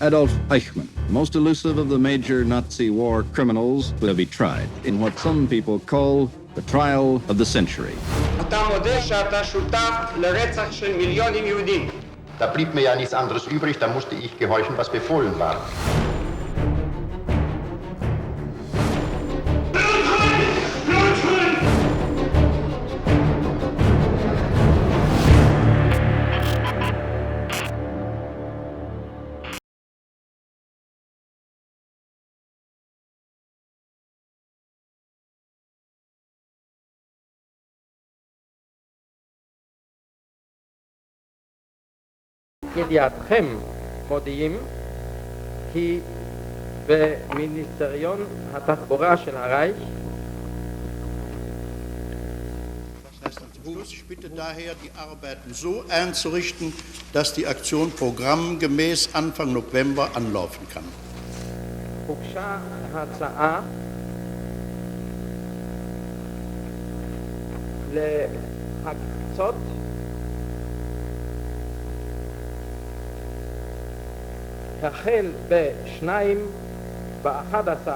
Adolf Eichmann, most elusive of the major Nazi war criminals, will be tried in what some people call the trial of the century. אתה מודה שאתה שותף לרצח של מיליונים יהודים. Da blieb mir ja nichts anderes übrig, da musste ich gehorchen, was befohlen war. ידיעתכם מודיעים כי במיניסטריון התחבורה של הרייך Ich bitte daher, die Arbeiten so einzurichten, dass die Aktion programmgemäß Anfang November anlaufen kann. הוגשה הצעה להקצות החל ב-11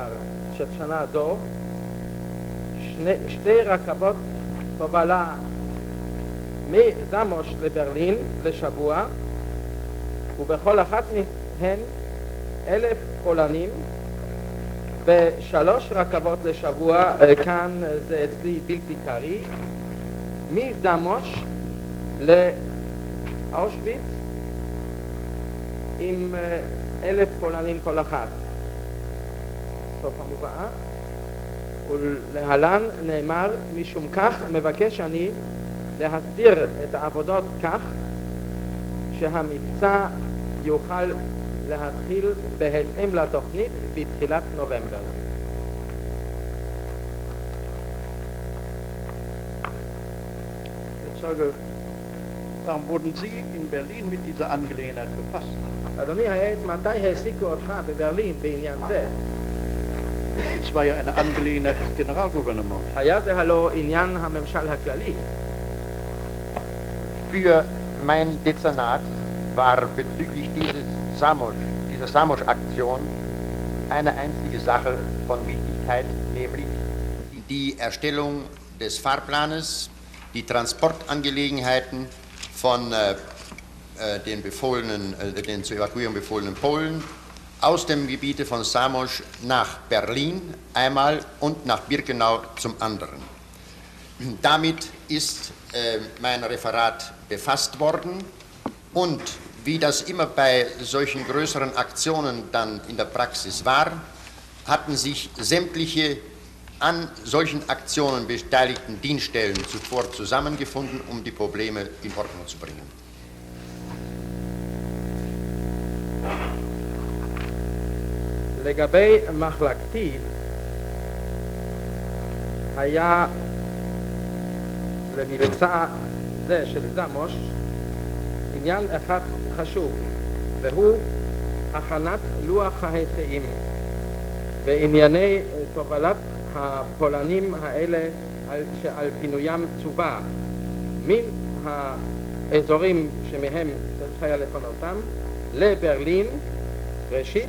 של שנה זו שתי רכבות תובלה מזמוש לברלין לשבוע, ובכל אחת מהן 1,000 פולנים, ו3 רכבות לשבוע, כאן זה אצלי בלתי קרי, מזמוש לאושוויץ עם 1,000 פולנים כל אחת. סוף המובאה. ולהלן נאמר, משום כך מבקש אני להסדיר את העבודות כך שהמבצע יוכל להתחיל בהתאם לתוכנית בתחילת נובמבר. Warum wurden Sie in Berlin mit dieser Angelegenheit befasst? אדוני, מתי העסיקו אותך בברלין בעניין זה? Es war ja eine Angelegenheit des Generalgouvernements. היה זה הלא עניין הממשל הכללי. Für mein Dezernat war bezüglich dieser Samos-Aktion eine einzige Sache von Wichtigkeit, nämlich die Erstellung des Fahrplanes, die Transportangelegenheiten von den zur Evakuierung befohlenen Polen aus dem Gebiete von Samos nach Berlin einmal und nach Birkenau zum anderen. Damit ist mein Referat befasst worden und wie das immer bei solchen größeren Aktionen dann in der Praxis war, hatten sich sämtliche an solchen Aktionen beteiligten Dienststellen zuvor zusammengefunden, um die Probleme in Ordnung zu bringen. לגבי מחלקתי, היה למבצע זה של זמוש עניין אחד חשוב, והוא הכנת לוח ההיסעים וענייני תובלת הפולנים האלה שעל פינוים צובה מן האזורים שמהם צריך היה לפנותם לברלין ראשית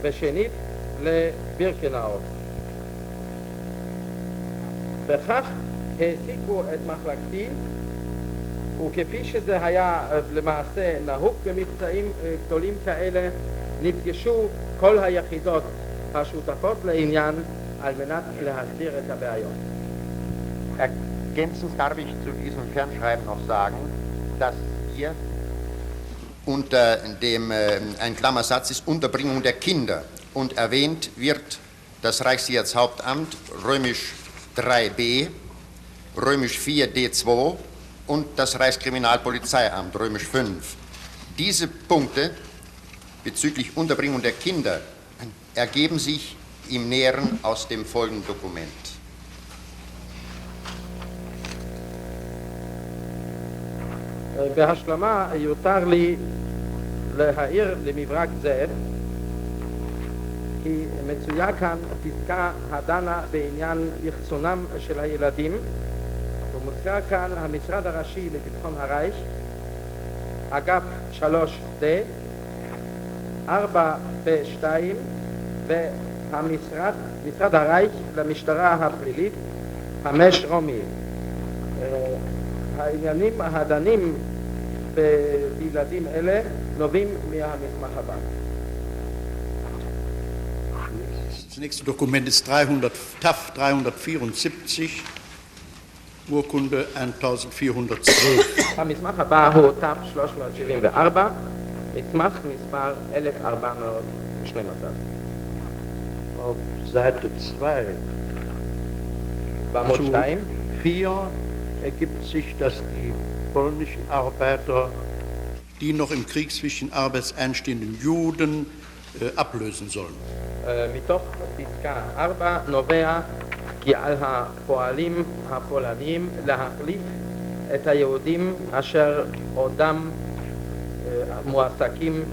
ושנית לבירקנאו. בכך העסיקו את מחלקתי, וכפי שזה היה למעשה נהוג במבצעים גדולים כאלה, נפגשו כל היחידות השותפות לעניין על מנת להסדיר את הבעיות. Ergänzend darf ich zu diesem Fernschreiben noch sagen, dass hier unter dem ein Klammersatz ist Unterbringung der Kinder und erwähnt wird das Reichssicherheitshauptamt römisch 3b, römisch 4d2 und das Reichskriminalpolizeiamt römisch 5. Diese Punkte bezüglich Unterbringung der Kinder ergeben sich im Näheren aus dem folgenden Dokument. בהשלמה יותר לי להעיר למברק זה כי מצויה כאן פסקה הדנה בעניין יחסונם של הילדים, ומוזכר כאן המשרד הראשי לביטחון הרייך, אגף 3D, 4P2 והמשרד הרייך למשטרה הפלילית 5 רומי. העניינים הדנים בילדים אלה נובעים מהמסמך הבא. Das nächste Dokument ist TAF 374, Urkunde 1412. המסמך הבא הוא TAF 374, מסמך מספר 1412. Auf Seite 2, בעמוד 2, 4 ergibt sich, dass die polnischen Arbeiter, die noch im Krieg zwischen arbeitseinstehenden Juden ablösen sollen. מתוך פסקה 4 נובע כי על הפועלים הפולנים להחליף את היהודים אשר עודם מועסקים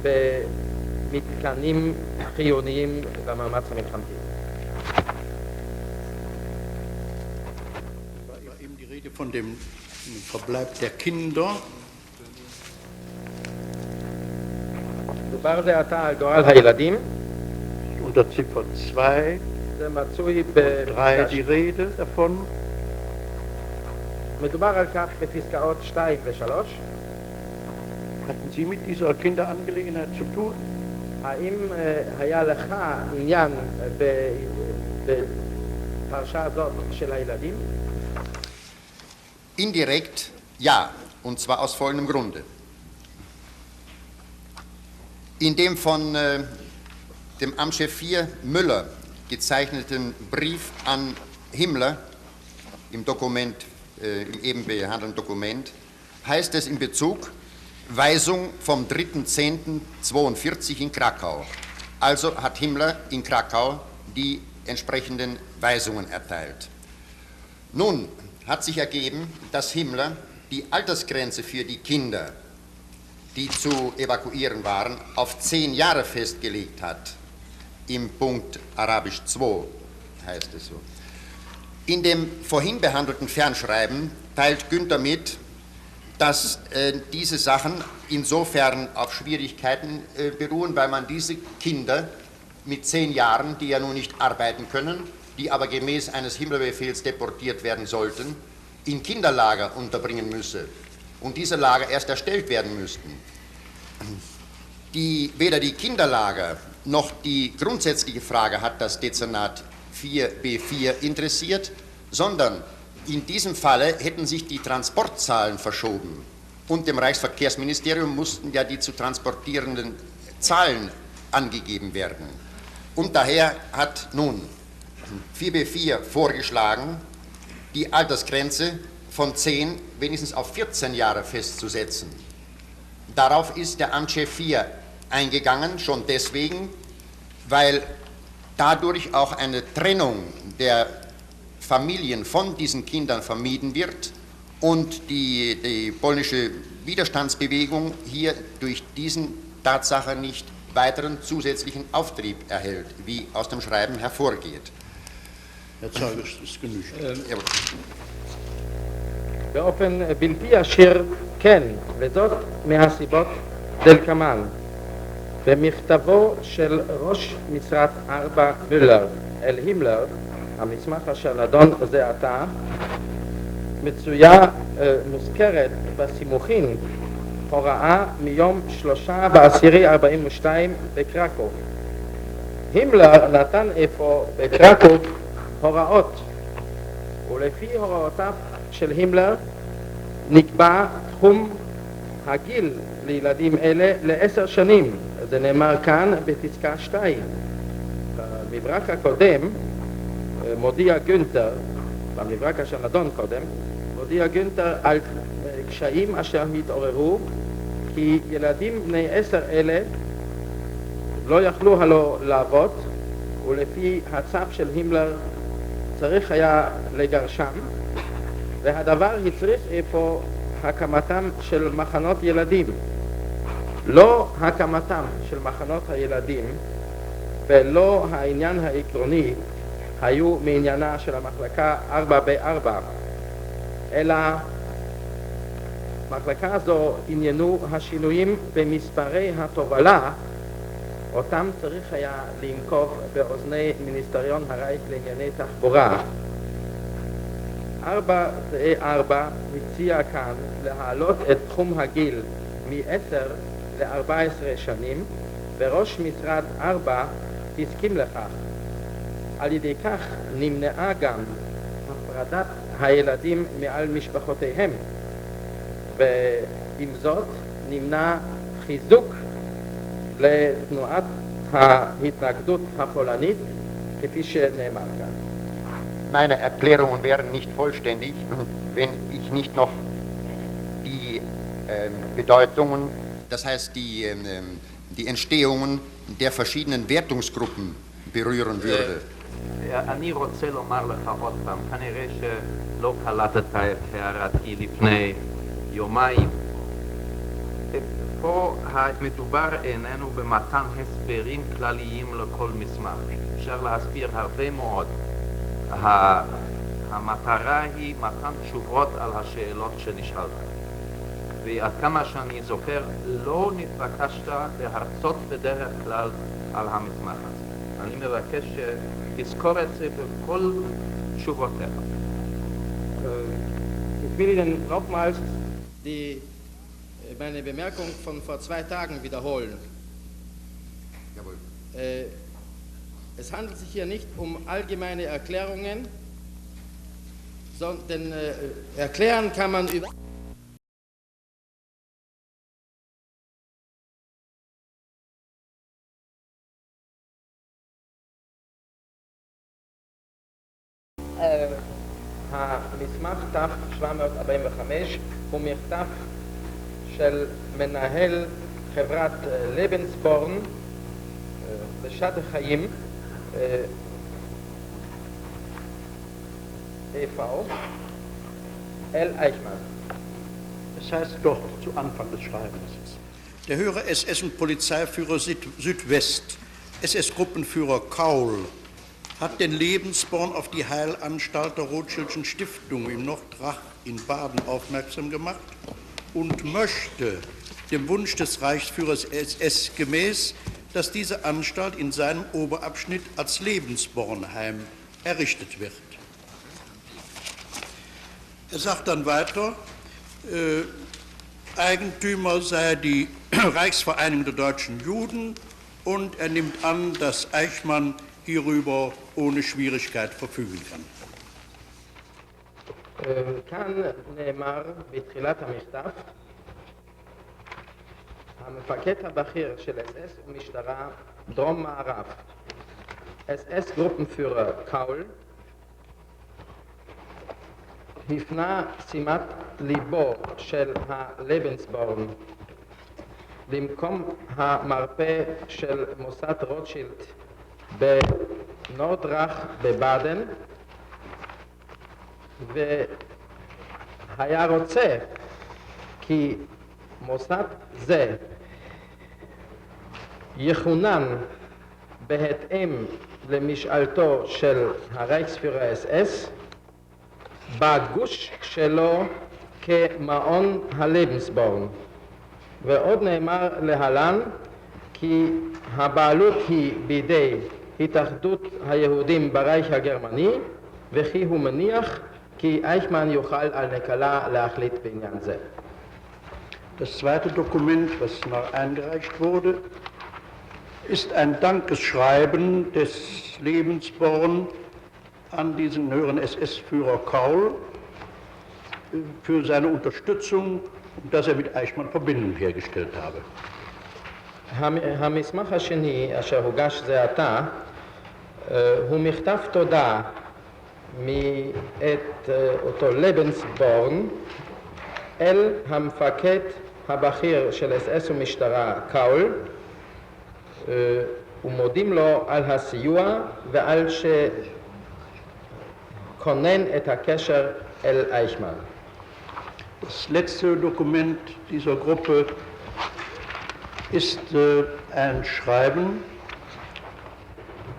במתקנים חיוניים למאמץ המלחמתי. War eben die Rede von dem Verbleib der Kinder. דובר זה עתה על גורל הילדים. Unter Ziffer 2, זה מצוי 3 die Rede davon. מדובר על כך בפסקאות 2 ו-3. Hatten Sie mit dieser Kinderangelegenheit zu tun? האם היה לך עניין בפרשה הזאת של הילדים? Indirekt ja, und zwar aus folgendem Grunde. In dem von dem Amtschef 4 Müller gezeichneten Brief an Himmler im Dokument, im eben behandelten Dokument, heißt es in Bezug Weisung vom 3.10.42 in Krakau. Also hat Himmler in Krakau die entsprechenden Weisungen erteilt. Nun hat sich ergeben, dass Himmler die Altersgrenze für die Kinder, die zu evakuieren waren, auf 10 Jahre festgelegt hat. Im Punkt Arabisch 2 heißt es so. In dem vorhin behandelten Fernschreiben teilt Günther mit, dass diese Sachen insofern auf Schwierigkeiten beruhen, weil man diese Kinder mit 10 Jahren, die ja nun nicht arbeiten können, die aber gemäß eines Himmlerbefehls deportiert werden sollten, in Kinderlager unterbringen müsse und diese Lager erst erstellt werden müssten. Weder die Kinderlager noch die grundsätzliche Frage hat das Dezernat 4b4 interessiert, sondern in diesem Falle hätten sich die Transportzahlen verschoben und dem Reichsverkehrsministerium mussten ja die zu transportierenden Zahlen angegeben werden. Und daher hat nun 4b4 vorgeschlagen, die Altersgrenze von 10 wenigstens auf 14 Jahre festzusetzen. Darauf ist der Amtschef 4 eingegangen, schon deswegen, weil dadurch auch eine Trennung der Familien von diesen Kindern vermieden wird und die polnische Widerstandsbewegung hier durch diesen Tatsache nicht weiteren zusätzlichen Auftrieb erhält, wie aus dem Schreiben hervorgeht. Herr Zeuge, ist genügend. באופן בלתי ישיר כן, וזאת מהסיבות דלקמן. במכתבו של ראש משרד 4 מולר אל הימלר, המסמך אשר נדון זה עתה, מוזכרת בסימוכין הוראה מיום 3/10/42 בקרקוב. הימלר נתן אפוא בקרקוב הוראות, ולפי הוראותיו של הימלר נקבע תחום הגיל לילדים אלה ל10 שנים. זה נאמר כאן בפסקה 2. במברק הקודם מודיע גונטר, במברק אשר נדון קודם, מודיע גונטר על קשיים אשר התעוררו, כי ילדים בני 10 אלה לא יכלו הלא לעבוד, ולפי הצו של הימלר צריך היה לגרשם, והדבר הצריך אפוא הקמתם של מחנות ילדים. לא הקמתם של מחנות הילדים ולא העניין העקרוני היו מעניינה של המחלקה 4ב4, אלא מחלקה זו עניינו השינויים במספרי התובלה אותם צריך היה לנקוב באוזני מיניסטריון הרייך לענייני תחבורה. 4-4 הציע כאן להעלות את תחום הגיל מ-10 ל-14 שנים, וראש משרד 4 הסכים לכך. על ידי כך נמנעה גם הפרדת הילדים מעל משפחותיהם, ועם זאת נמנע חיזוק לתנועת ההתנגדות הפולנית, כפי שנאמר כאן. Meine Erklärungen wären nicht vollständig, wenn ich nicht noch die Bedeutungen, das heißt die Entstehungen der verschiedenen Wertungsgruppen berühren würde. אני רוצה לומר לך עוד פעם, כנראה שלא קלטת את הערתי לפני יומיים. פה מדובר איננו במתן הסברים כלליים לכל מסמך. אפשר להסביר הרבה מאוד. המטרה היא מתן תשובות על השאלות שנשאלת. ועד כמה שאני זוכר, לא נתבקשת להרצות בדרך כלל על המסמך הזה. אני מבקש שתזכור את זה בכל תשובותיך. Ich will Ihnen nochmals meine Bemerkung von vor 2 Tagen wiederholen. Jawohl. Es handelt sich hier nicht um allgemeine Erklärungen, sondern erklären kann man über המסמך ת'745 הוא מכתב של מנהל חברת לבנסבורן בשעת החיים e.V. L. Eichmann. Es heißt dort zu Anfang des Schreibens: Der höhere SS- und Polizeiführer Südwest, SS-Gruppenführer Kaul, hat den Lebensborn auf die Heilanstalt der Rothschildschen Stiftung in Nordrach in Baden aufmerksam gemacht und möchte dem Wunsch des Reichsführers SS gemäß, dass diese Anstalt in seinem Oberabschnitt als Lebensbornheim errichtet wird. Er sagt dann weiter, Eigentümer sei die Reichsvereinigung der deutschen Juden, und er nimmt an, dass Eichmann hierüber ohne Schwierigkeit verfügen kann. כאן נאמר בתחילת המכתב, המפקד הבכיר של אס-אס ומשטרה דרום מערב, אס-אס גרופנפיורר קאול, הפנה שימת ליבו של הלבנסבורן למקום המרפא של מוסד רוטשילד בנורדרך בבאדן, והיה רוצה כי מוסד זה יכונן בהתאם למשאלתו של הרייכספירר אס-אס בגוש שלו כמעון הלבנסבורן. ועוד נאמר להלן כי הבעלות היא בידי התאחדות היהודים ברייך הגרמני, וכי הוא מניח כי אייכמן יוכל על נקלה להחליט בעניין זה. Das zweite Dokument, was noch eingereicht wurde, ist ein Dankeschreiben des Lebensborn an diesen höheren SS-Führer Kaul für seine Unterstützung und dass er mit Eichmann Verbindung hergestellt habe. המסמך השני אשר הוגש זה עתה הוא מכתב תודה מאת אותו לבנסבורן אל המפקד הבכיר של אס-אס ומשטרה קאול, ומודים לו על הסיוע ועל שכונן את הקשר אל אייכמן. Das letzte Dokument dieser Gruppe ist ein Schreiben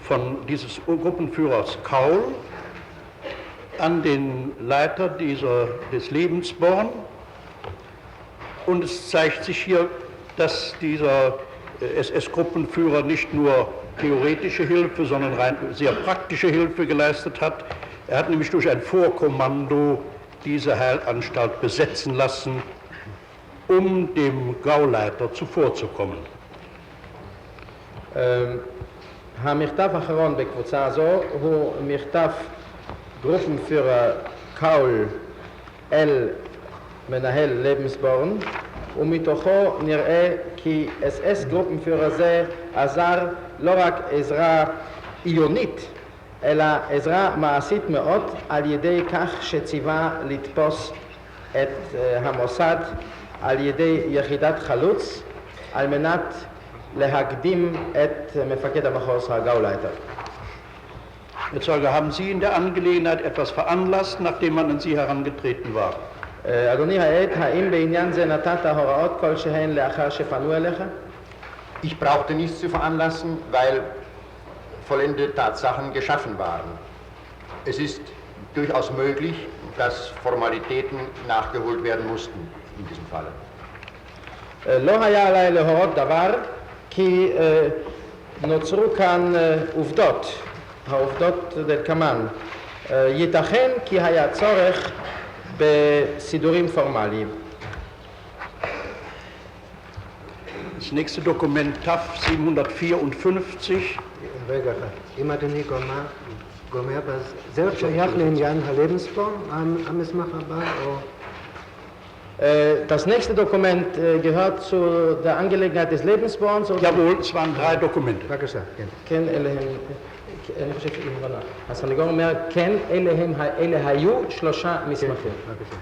von dieses Gruppenführers Kaul an den Leiter des Lebensborn, und es zeigt sich hier, dass dieser SS-Gruppenführer nicht nur theoretische Hilfe, sondern rein sehr praktische Hilfe geleistet hat. Er hat nämlich durch ein Vorkommando diese Heilanstalt besetzen lassen, um dem Gauleiter zuvorzukommen. המכתב האחרון בקבוצה הזו הוא מכתב גרופנפירר קאול אל מנהל לבנסבורן, ומתוכו נראה כי אס גרופנפירר זה עזר לא רק עזרה עיונית, אלא עזרה מעשית מאוד על ידי כך שציווה לתפוס את המוסד על ידי יחידת חלוץ על מנת להקדים את מפקד המחוז הגאולייטר. Jetzt sage, haben Sie in der Angelegenheit etwas veranlasst, nachdem man an Sie herangetreten war? אדוני העד, האם בעניין זה נתת הוראות כלשהן לאחר שפנו אליך? Ich brauchte nichts zu veranlassen, weil vollendete Tatsachen geschaffen waren. Es ist durchaus möglich, dass Formalitäten nachgeholt werden mussten in diesem Falle. לא היה עליי להורות דבר, כי נוצרו כאן עובדות, העובדות דלקמן. ייתכן כי היה צורך בסידורים פורמליים. Das nächste Dokument TAF 754. רגע אחד, אם אדוני גומר, זה עוד שייך לעניין הלבנסבורן, המסמך הבא, או... Das nächste Dokument gehört zu der Angelegenheit des Lebensborns. Jawohl, es waren 3 Dokumente. בבקשה, כן. כן, אני חושב שאם בנה. הסניגור אומר, כן, אלה היו 3 מסמכים. בבקשה.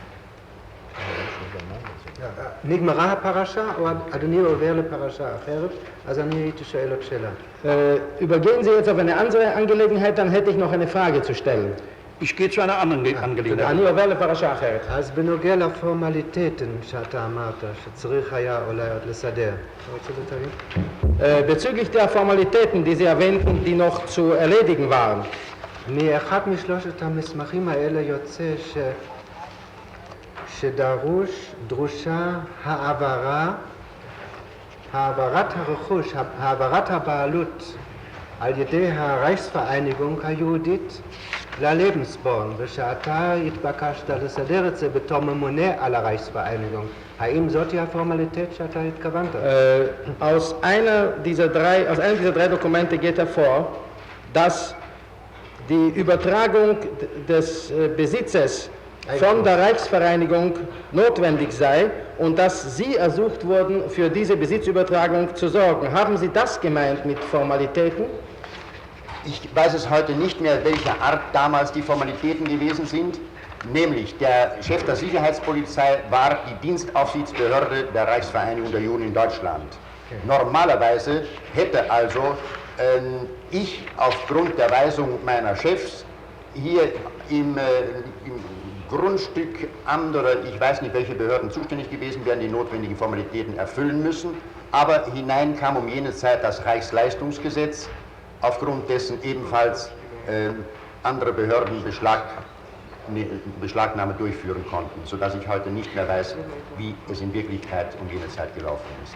נגמרה הפרשה, או אדוני עובר לפרשה אחרת, אז אני הייתי שואל עוד שאלה. Übergehen Sie jetzt auf eine andere Angelegenheit, dann hätte ich noch eine Frage zu stellen. Ich gehe zu einer anderen Angelegenheit. אני עובר לפרשה אחרת. אז בנוגע לפורמליטטן שאתה אמרת, שצריך היה אולי עוד לסדר, אתה רוצה לתאר? Bezüglich der Formalitäten, die Sie erwähnten, die noch zu erledigen waren. מאחד משלושת המסמכים האלה יוצא שדרושה העברת הרכוש, העברת הבעלות על ידי הרייכסvereinigung היהודית ללבנסבורן, ושאתה התבקשת לסדר את זה בתור ממונה על הרייכסvereinigung. האם זאת היא הפורמליטט שאתה התכוונת? Aus einer dieser 3 Dokumente geht hervor, dass die Übertragung des Besitzes von der Reichsvereinigung notwendig sei und dass Sie ersucht wurden, für diese Besitzübertragung zu sorgen. Haben Sie das gemeint mit Formalitäten? Ich weiß es heute nicht mehr, welcher Art damals die Formalitäten gewesen sind. Nämlich, der Chef der Sicherheitspolizei war die Dienstaufsichtsbehörde der Reichsvereinigung der Juden in Deutschland. Normalerweise hätte also ich aufgrund der Weisung meiner Chefs hier im Grundstück anderer, ich weiß nicht, welche Behörden zuständig gewesen wären, die notwendigen Formalitäten erfüllen müssen. Aber hinein kam um jene Zeit das Reichsleistungsgesetz, aufgrund dessen ebenfalls andere Behörden Beschlagnahme durchführen konnten, sodass ich heute nicht mehr weiß, wie es in Wirklichkeit um jene Zeit gelaufen ist.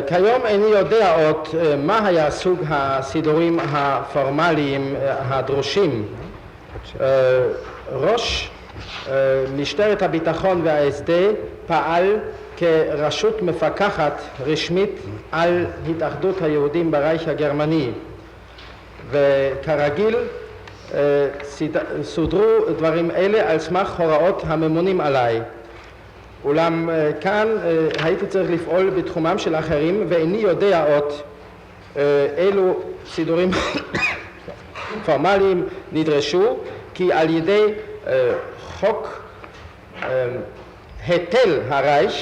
כיום איני יודע עוד מה היה סוג הסידורים הפורמליים הדרושים. ראש משטרת הביטחון וההסד פעל כרשות מפקחת רשמית על התאחדות היהודים ברייך הגרמני, וכרגיל סודרו דברים אלה על סמך הוראות הממונים עליי. אולם כאן הייתי צריך לפעול בתחומם של אחרים ואיני יודע עוד אילו סידורים פורמליים נדרשו, כי על ידי חוק היטל הרייך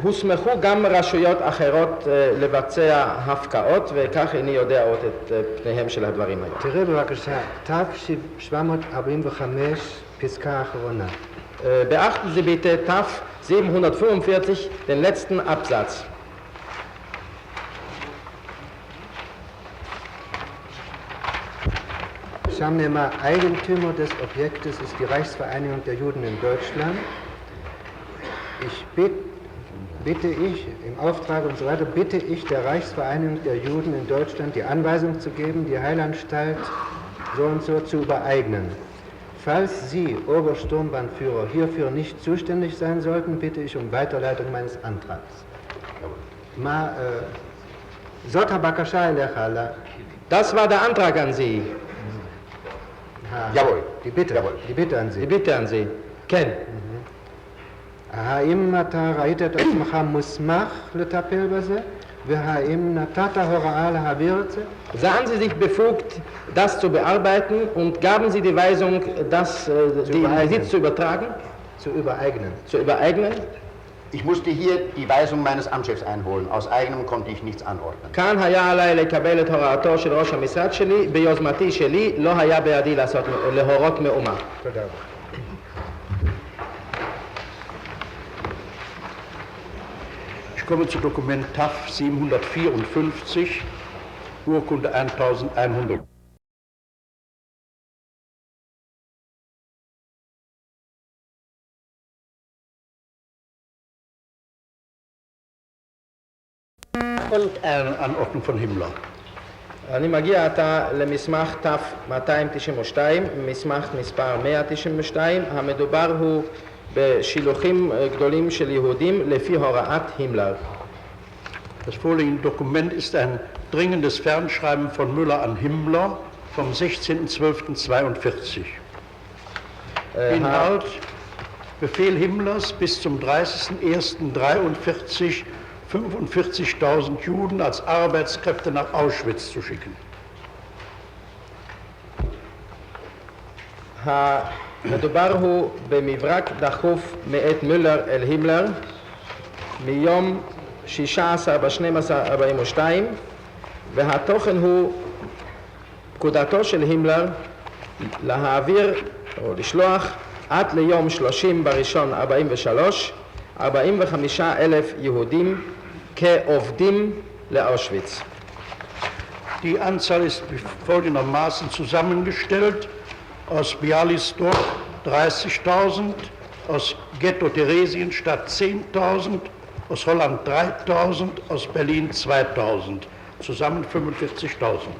הוסמכו גם רשויות אחרות לבצע הפקעות, וכך איני יודע עוד את פניהם של הדברים היום. תראה בבקשה, תו 745 פסקה האחרונה. Beachten Sie bitte TAF 745, den letzten Absatz. שם נאמר, Eigentümer des Objektes ist die Reichsvereinigung der Juden in Deutschland. Ich bitte, bitte ich, im Auftrag und so weiter, bitte ich der Reichsvereinigung der Juden in Deutschland die Anweisung zu geben, die Heilanstalt so und so zu übereignen. Falls Sie, Obersturmbannführer, hierfür nicht zuständig sein sollten, bitte ich um Weiterleitung meines Antrags. Das war der Antrag an Sie. Jawohl. Die Bitte an Sie. Die Bitte an Sie. Ken. האם אתה ראית את עצמך מוסמך לטפל בזה? והאם נתת הוראה להעביר את זה? Sahen Sie sich befugt, das zu bearbeiten und gaben Sie die Weisung, das, den Besitz zu übertragen? Zu übereignen. Zu übereignen? Ich musste hier die Weisung meines Amtschefs einholen. Aus eigenem konnte ich nichts anordnen. כאן היה עליי לקבל את הוראתו של ראש המשרד שלי, ביוזמתי שלי לא היה בידי להורות מאומה. תודה רבה. Ich komme zu Dokument TAF 754, Urkunde 1100. Und eine Anordnung von Himmler. אני מגיע עתה למסמך ת'292, מסמך מספר 192, המדובר הוא בשילוחים גדולים של יהודים לפי הוראת הימלר. Das vorliegende Dokument ist ein dringendes Fernschreiben von Müller an Himmler vom 16.12.42. Inhalt: Befehl Himmlers bis zum 30.01.43 45.000 Juden als Arbeitskräfte nach Auschwitz zu schicken. המדובר הוא במברק דחוף מאת מולר אל הימלר מיום 16/12/42, והתוכן הוא פקודתו של הימלר להעביר או לשלוח עד ליום 30/1/43 45,000 יהודים כעובדים לאושוויץ. Die Anzahl ist folgendermaßen zusammengestellt: aus Bialystok 30.000, aus Ghetto Theresienstadt 10.000, aus Holland 3.000, aus Berlin 2.000, zusammen 45.000.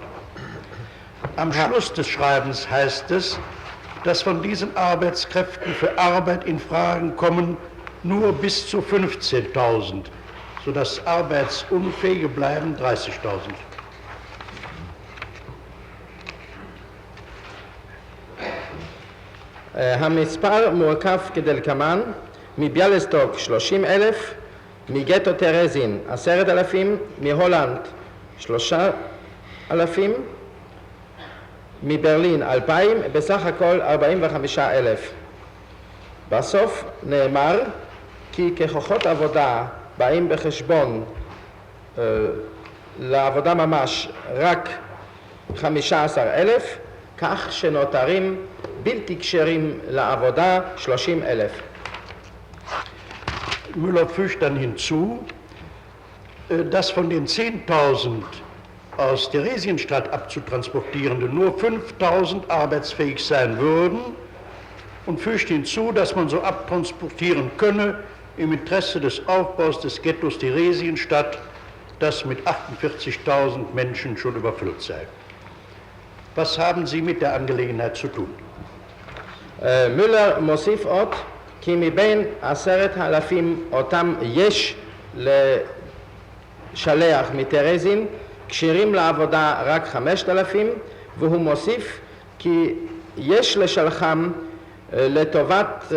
Am Schluss des Schreibens heißt es, dass von diesen Arbeitskräften für Arbeit in Fragen kommen nur bis zu 15.000, sodass arbeitsunfähige bleiben 30.000. המספר מורכב כדלקמן: מביאליסטוק 30,000, מגטו טרזין 10,000, מהולנד 3,000, מברלין 2,000, בסך הכל 45,000. בסוף נאמר כי ככוחות עבודה באים בחשבון לעבודה ממש רק 15,000, כך שנותרים בלתי כשרים לעבודה 30,000. Müller fügt dann hinzu, dass von den 10.000 aus Theresienstadt abzutransportierenden nur 5.000 arbeitsfähig sein würden, und fügt hinzu, dass man so abtransportieren könne im Interesse des Aufbaus des Ghettos Theresienstadt, das mit 48.000 Menschen schon überfüllt sei. Was haben Sie mit der Angelegenheit zu tun? מולר מוסיף עוד כי מבין 10,000 אותם יש לשלח מטרזין כשירים לעבודה רק 5,000, והוא מוסיף כי יש לשלחם לטובת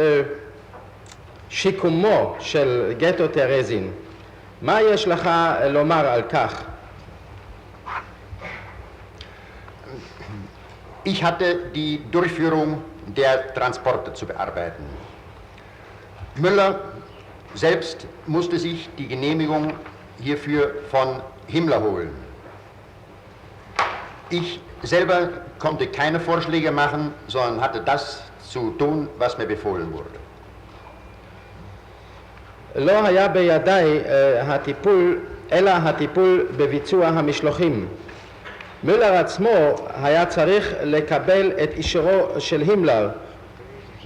שיקומו של גטו טרזין. מה יש לך לומר על כך? Ich hatte die Durchführung der Transporte zu bearbeiten. Müller selbst musste sich die Genehmigung hierfür von Himmler holen. Ich selber konnte keine Vorschläge machen, sondern hatte das zu tun, was mir befohlen wurde. לא היה בידי הטיפול, אלא הטיפול בביצוע המשלוחים. מולר עצמו היה צריך לקבל את אישורו של הימלר,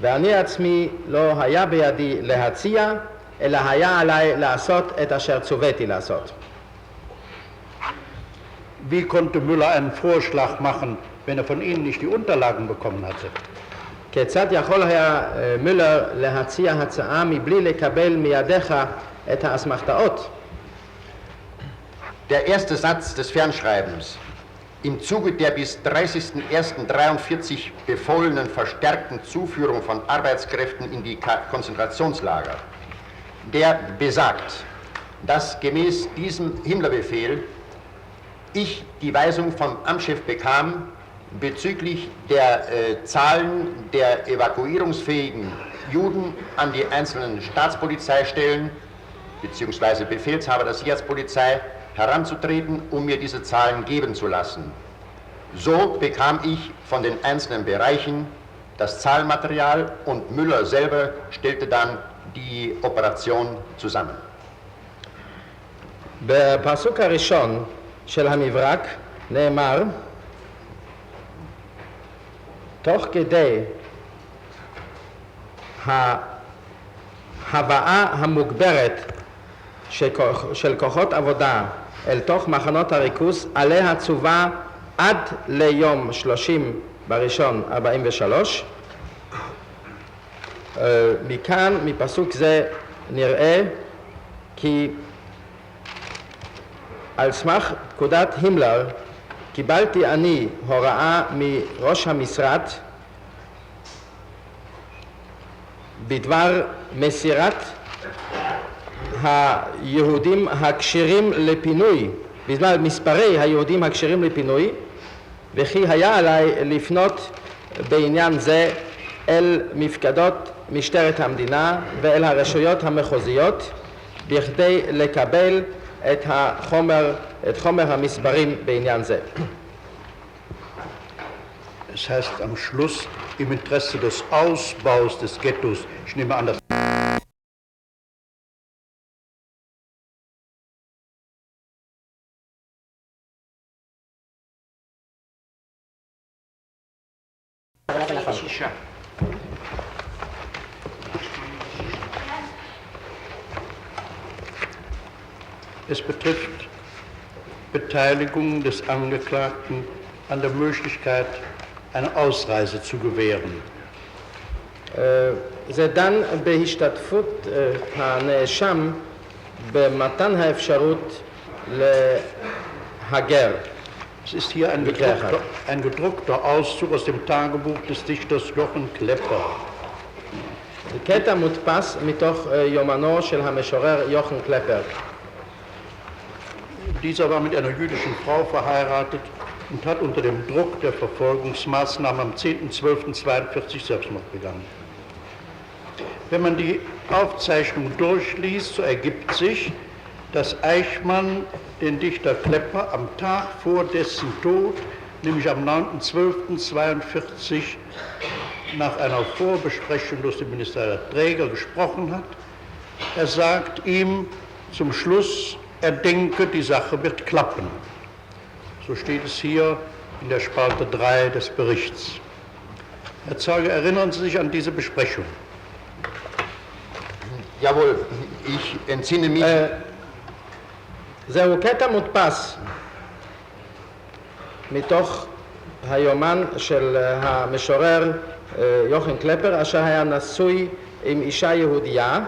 ואני עצמי לא היה בידי להציע אלא היה עליי לעשות את אשר צוויתי לעשות. Wie konnte Müller einen Vorschlag machen, wenn er von Ihnen nicht die Unterlagen bekommen hatte? כיצד יכול היה מולר להציע הצעה מבלי לקבל מידיך את האסמכתאות? Der erste Satz des Fernschreibens. Im Zuge der bis 30.01.43 befohlenen verstärkten Zuführung von Arbeitskräften in die Konzentrationslager, der besagt, dass gemäß diesem Himmlerbefehl ich die Weisung vom Amtschef bekam, bezüglich der Zahlen der evakuierungsfähigen Juden an die einzelnen Staatspolizeistellen bzw. Befehlshaber der Sicherheitspolizei heranzutreten, um mir diese Zahlen geben zu lassen. So bekam ich von den einzelnen Bereichen das Zahlenmaterial und Müller selber stellte dann die Operation zusammen. בפסוק הראשון של המברק נאמר, תוך כדי ההבאה המוגברת של כוחות עבודה אל תוך מחנות הריכוז, עליה צווה עד ליום 30 בראשון 43. מכאן, מפסוק זה, נראה כי על סמך פקודת הימלר קיבלתי אני הוראה מראש המשרד בדבר מסירת היהודים הכשירים לפינוי, בזמן מספרי היהודים הכשירים לפינוי, וכי היה עליי לפנות בעניין זה אל מפקדות משטרת המדינה ואל הרשויות המחוזיות בכדי לקבל את חומר המספרים בעניין זה. Es heißt am Schluss, im Interesse des Ausbaus des Ghettos, ich nehme an, dass es betrifft Beteiligung des Angeklagten an der Möglichkeit, eine Ausreise zu gewähren. זה דן בהשתתפות הנאשם במתן האפשרות להגר. Es ist hier ein gedruckter Auszug aus dem Tagebuch des Dichters Jochen Klepper. קטע מודפס מתוך יומנו של המשורר יוחנן קלפר. Dieser war mit einer jüdischen Frau verheiratet und hat unter dem Druck der Verfolgungsmaßnahmen am 10.12.42 Selbstmord begangen. Wenn man die Aufzeichnung durchliest, so ergibt sich, dass Eichmann den Dichter Klepper am Tag vor dessen Tod, nämlich am 9.12.42, nach einer Vorbesprechung durch den Ministerial Träger gesprochen hat. Er sagt ihm zum Schluss, er denke, die Sache wird klappen. So steht es hier in der Spalte 3 des Berichts. Herr Zeuge, erinnern Sie sich an diese Besprechung? Jawohl, ich entsinne mich. זהו קטע מודפס מתוך היומן של המשורר יוחנן קלפר, אשר היה נשוי עם אישה יהודייה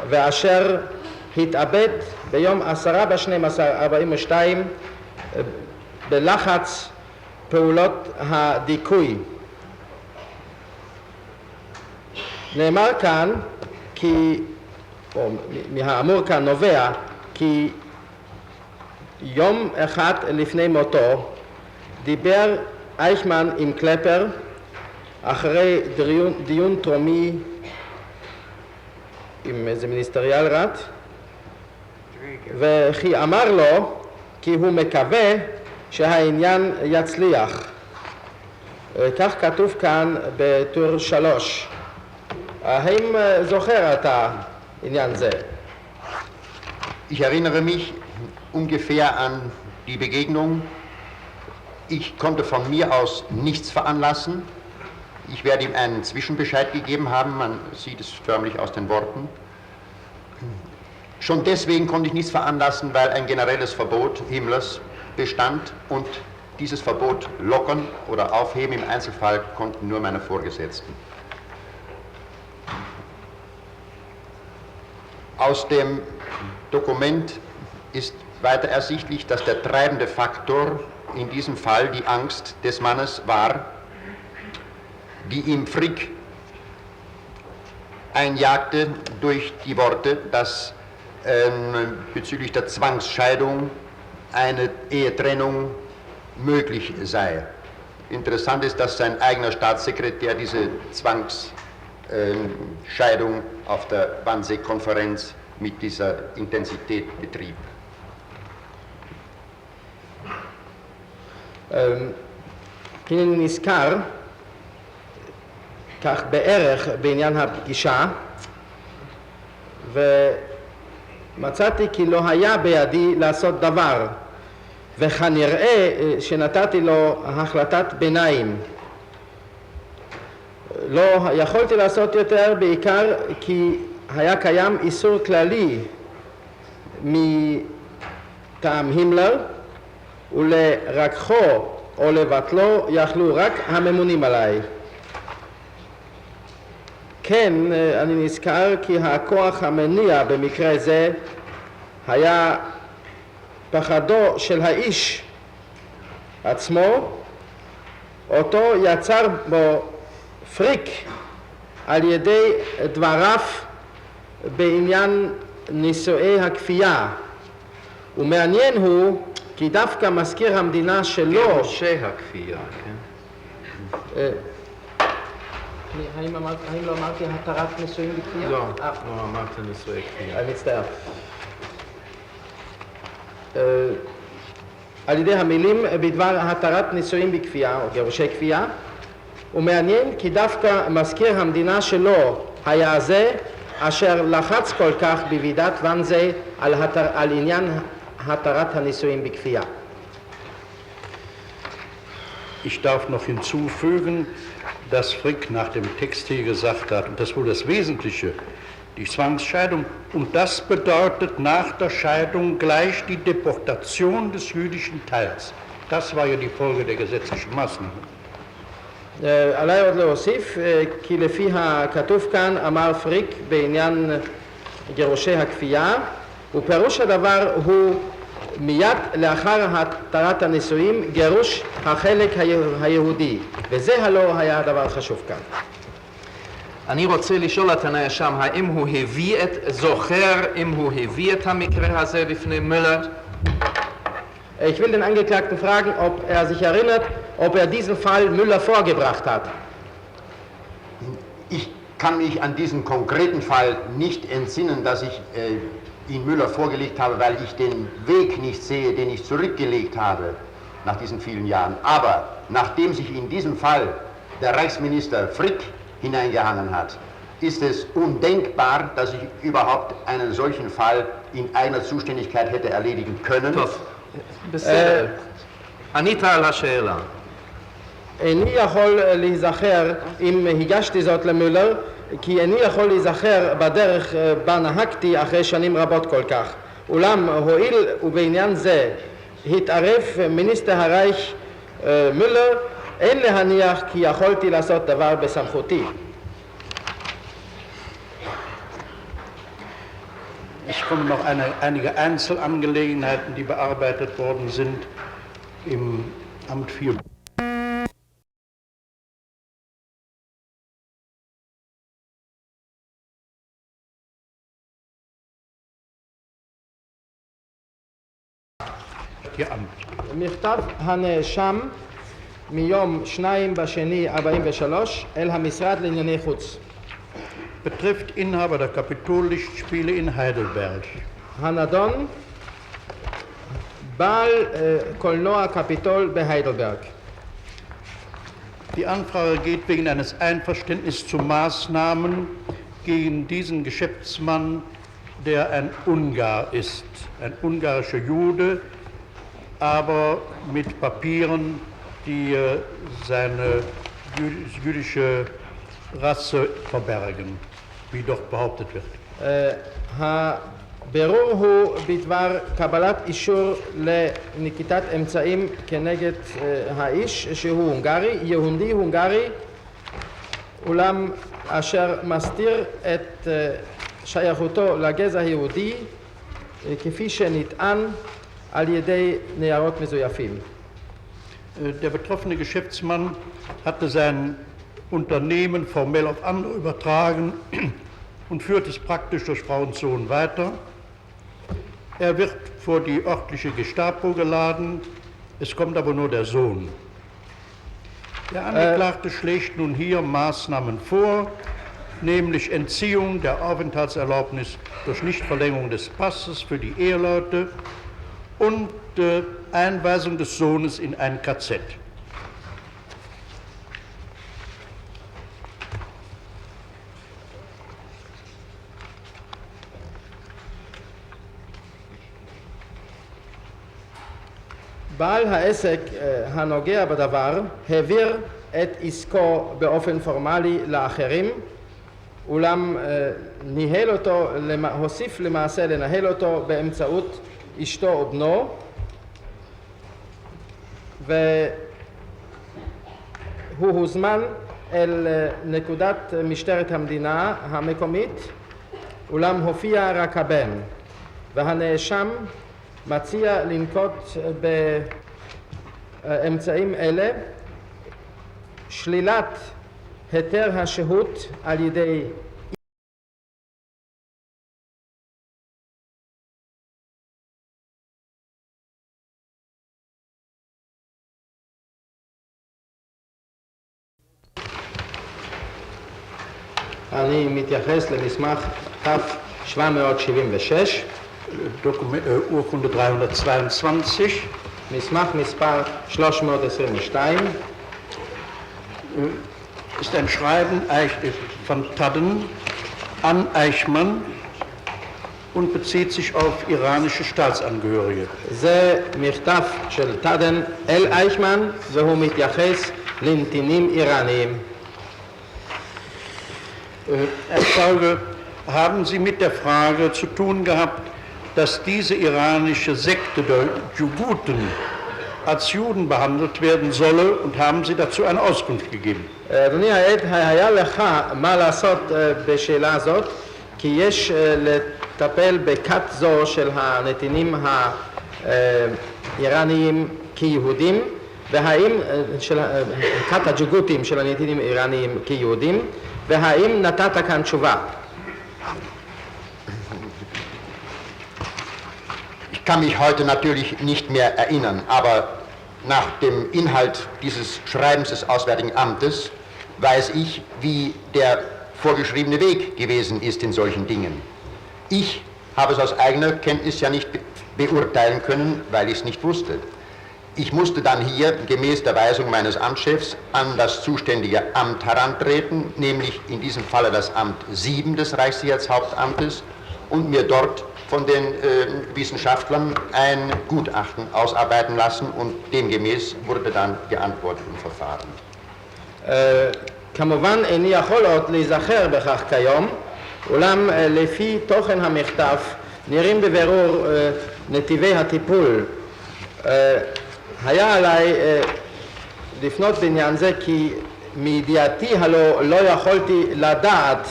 ואשר התאבד ביום 10/12/42 בלחץ פעולות הדיכוי. נאמר כאן כי, או מהאמור כאן נובע, כי יום אחד לפני מותו דיבר אייכמן עם קלפר אחרי דיון טרומי עם איזה מיניסטריאל רט, וכי אמר לו כי הוא מקווה שהעניין יצליח. כך כתוב כאן בטור 3. האם זוכר אתה עניין זה? Ich erinnere mich ungefähr an die Begegnung. Ich konnte von mir aus nichts veranlassen. Ich werde ihm einen Zwischenbescheid gegeben haben, man sieht es förmlich aus den Worten. Schon deswegen konnte ich nichts veranlassen, weil ein generelles Verbot Himmlers bestand und dieses Verbot lockern oder aufheben im Einzelfall konnten nur meine Vorgesetzten. Aus dem Dokument ist weiter ersichtlich, dass der treibende Faktor in diesem Fall die Angst des Mannes war, die ihm Frick einjagte durch die Worte, dass bezüglich der Zwangsscheidung eine Ehetrennung möglich sei. Interessant ist, dass sein eigener Staatssekretär diese Zwangsscheidung auf der Wannsee-Konferenz mit dieser Intensität betrieb. הנני נזכר, כך בערך בעניין הפגישה, ומצאתי כי לא היה בידי לעשות דבר, וכנראה שנתתי לו החלטת ביניים. לא יכולתי לעשות יותר בעיקר כי היה קיים איסור כללי מטעם הימלר, ולרקחו או לבטלו יכלו רק הממונים עליי. כן, אני נזכר כי הכוח המניע במקרה זה היה פחדו של האיש עצמו, אותו יצר בו פריק על ידי דבריו בעניין נישואי הכפייה. ומעניין הוא כי דווקא מזכיר המדינה שלו... גירושי הכפייה, כן? האם לא אמרתי התרת נישואים בכפייה? לא, לא אמרת נישואי כפייה. אני מצטער. על ידי המילים בדבר התרת נישואים בכפייה או גירושי כפייה, ומעניין כי דווקא מזכיר המדינה שלו היה זה אשר לחץ כל כך בוועידת ואנזה על עניין התרת הנישואים בכפייה. Ich darf noch hinzufügen, dass Frick nach dem Text hier gesagt hat, und das ist wohl das Wesentliche, die Zwangsscheidung, und das bedeutet nach der Scheidung gleich die Deportation des jüdischen Teils. Das war ja die Folge der gesetzlichen Maßnahmen. עליי עוד להוסיף, כי לפי הכתוב כאן אמר פריק בעניין גירושי הכפייה, ופירוש הדבר הוא מיד לאחר התרת הנישואים גירוש החלק היהודי, וזה הלא היה הדבר חשוב כאן. אני רוצה לשאול את הנאשם, האם הוא זוכר אם הוא הביא את המקרה הזה בפני מüller? Ich will den Angeklagten fragen, ob er sich erinnert, ob er diesen Fall Müller vorgebracht hat. Ich kann mich an diesen konkreten Fall nicht entsinnen, dass ich ihn Müller vorgelegt habe, weil ich den Weg nicht sehe, den ich zurückgelegt habe nach diesen vielen Jahren. Aber nachdem sich in diesem Fall der Reichsminister Frick hineingehangen hat, ist es undenkbar, dass ich überhaupt einen solchen Fall in eigener Zuständigkeit hätte erledigen können. טוב, בסדר. ענית על השאלה. איני יכול להיזכר אם הגשתי זאת למולר, כי איני יכול להיזכר בדרך בה נהגתי אחרי שנים רבות כל כך. אולם הואיל ובעניין זה התערב מיניסטר הרייך מולר, אין להניח כי יכולתי לעשות דבר בסמכותי. Es kommen noch einige Einzelangelegenheiten, die bearbeitet worden sind im Amt 4. מכתב הנאשם מיום 2/2/43 אל המשרד לענייני חוץ. Betrifft Inhaber der Kapitollichtspiele in Heidelberg. הנדון בעל קולנוע קפיטול בהיידלברג. Die Anfrage geht wegen eines Einverständnisses zu Maßnahmen gegen diesen Geschäftsmann, der ein Ungar ist, ein ungarischer Jude, aber mit Papieren, die seine jüdische Rasse verbergen, wie doch behauptet wird. הבירור הוא בדבר קבלת אישור לנקיטת אמצעים כנגד האיש שהוא הונגרי, יהודי הונגרי, אולם אשר מסתיר את שייכותו לגזע היהודי כפי שנטען על ידי ניירות מזויפים. Der betroffene Geschäftsmann hatte sein Unternehmen formell auf andere übertragen und führt es praktisch durch Frau und Sohn weiter. Er wird vor die örtliche Gestapo geladen, es kommt aber nur der Sohn. Der Angeklagte schlägt nun hier Maßnahmen vor, nämlich Entziehung der Aufenthaltserlaubnis durch Nichtverlängerung des Passes für die Eheleute und Einweisung des Sohnes in ein KZ. בעל העסק הנוגע בדבר העביר את עסקו באופן פורמלי לאחרים, אולם הוסיף למעשה לנהל אותו באמצעות אשתו ובנו, והוא הוזמן אל נקודת משטרת המדינה המקומית, אולם הופיע רק הבן, והנאשם מציע לנקוט באמצעים אלה: שלילת היתר השהות על ידי אני מתייחס למסמך כ-776, Urkunde 322, מסמך מספר 322, ist ein Schreiben von Tadden an Eichmann und bezieht sich auf iranische Staatsangehörige. זה מכתב של טאדן אל אייכמן והוא מתייחס לנתינים איראניים. Herr Zeuge, haben Sie mit der Frage zu tun gehabt, dass diese iranische Sekte der Dschuguten als Juden behandelt werden solle, und haben Sie dazu eine Auskunft gegeben? אדוני העד, היה לך מה לעשות בשאלה הזאת, כי יש לטפל בכת זו של הנתינים האיראניים כיהודים, והאם של כת הג'וגותים של הנתינים האיראניים כיהודים, והאם נתת כאן תשובה? Ich kann mich heute natürlich nicht mehr erinnern, aber nach dem Inhalt dieses Schreibens des Auswärtigen Amtes weiß ich, wie der vorgeschriebene Weg gewesen ist in solchen Dingen. Ich habe es aus eigener Kenntnis ja nicht beurteilen können, weil ich es nicht wusste. Ich musste dann hier gemäß der Weisung meines Amtschefs an das zuständige Amt herantreten, nämlich in diesem Falle das Amt 7 des Reichssicherheitshauptamtes, und mir dort von den Wissenschaftlern ein Gutachten ausarbeiten lassen, und demgemäß wurde dann geantwortet im Verfahren. כמובן איני יכול עוד להיזכר בכך כיום, אולם לפי תוכן המכתב נראים בבירור נתיבי הטיפול. היה עליי לפנות בעניין זה כי מידיעתי הלא לא יכולתי לדעת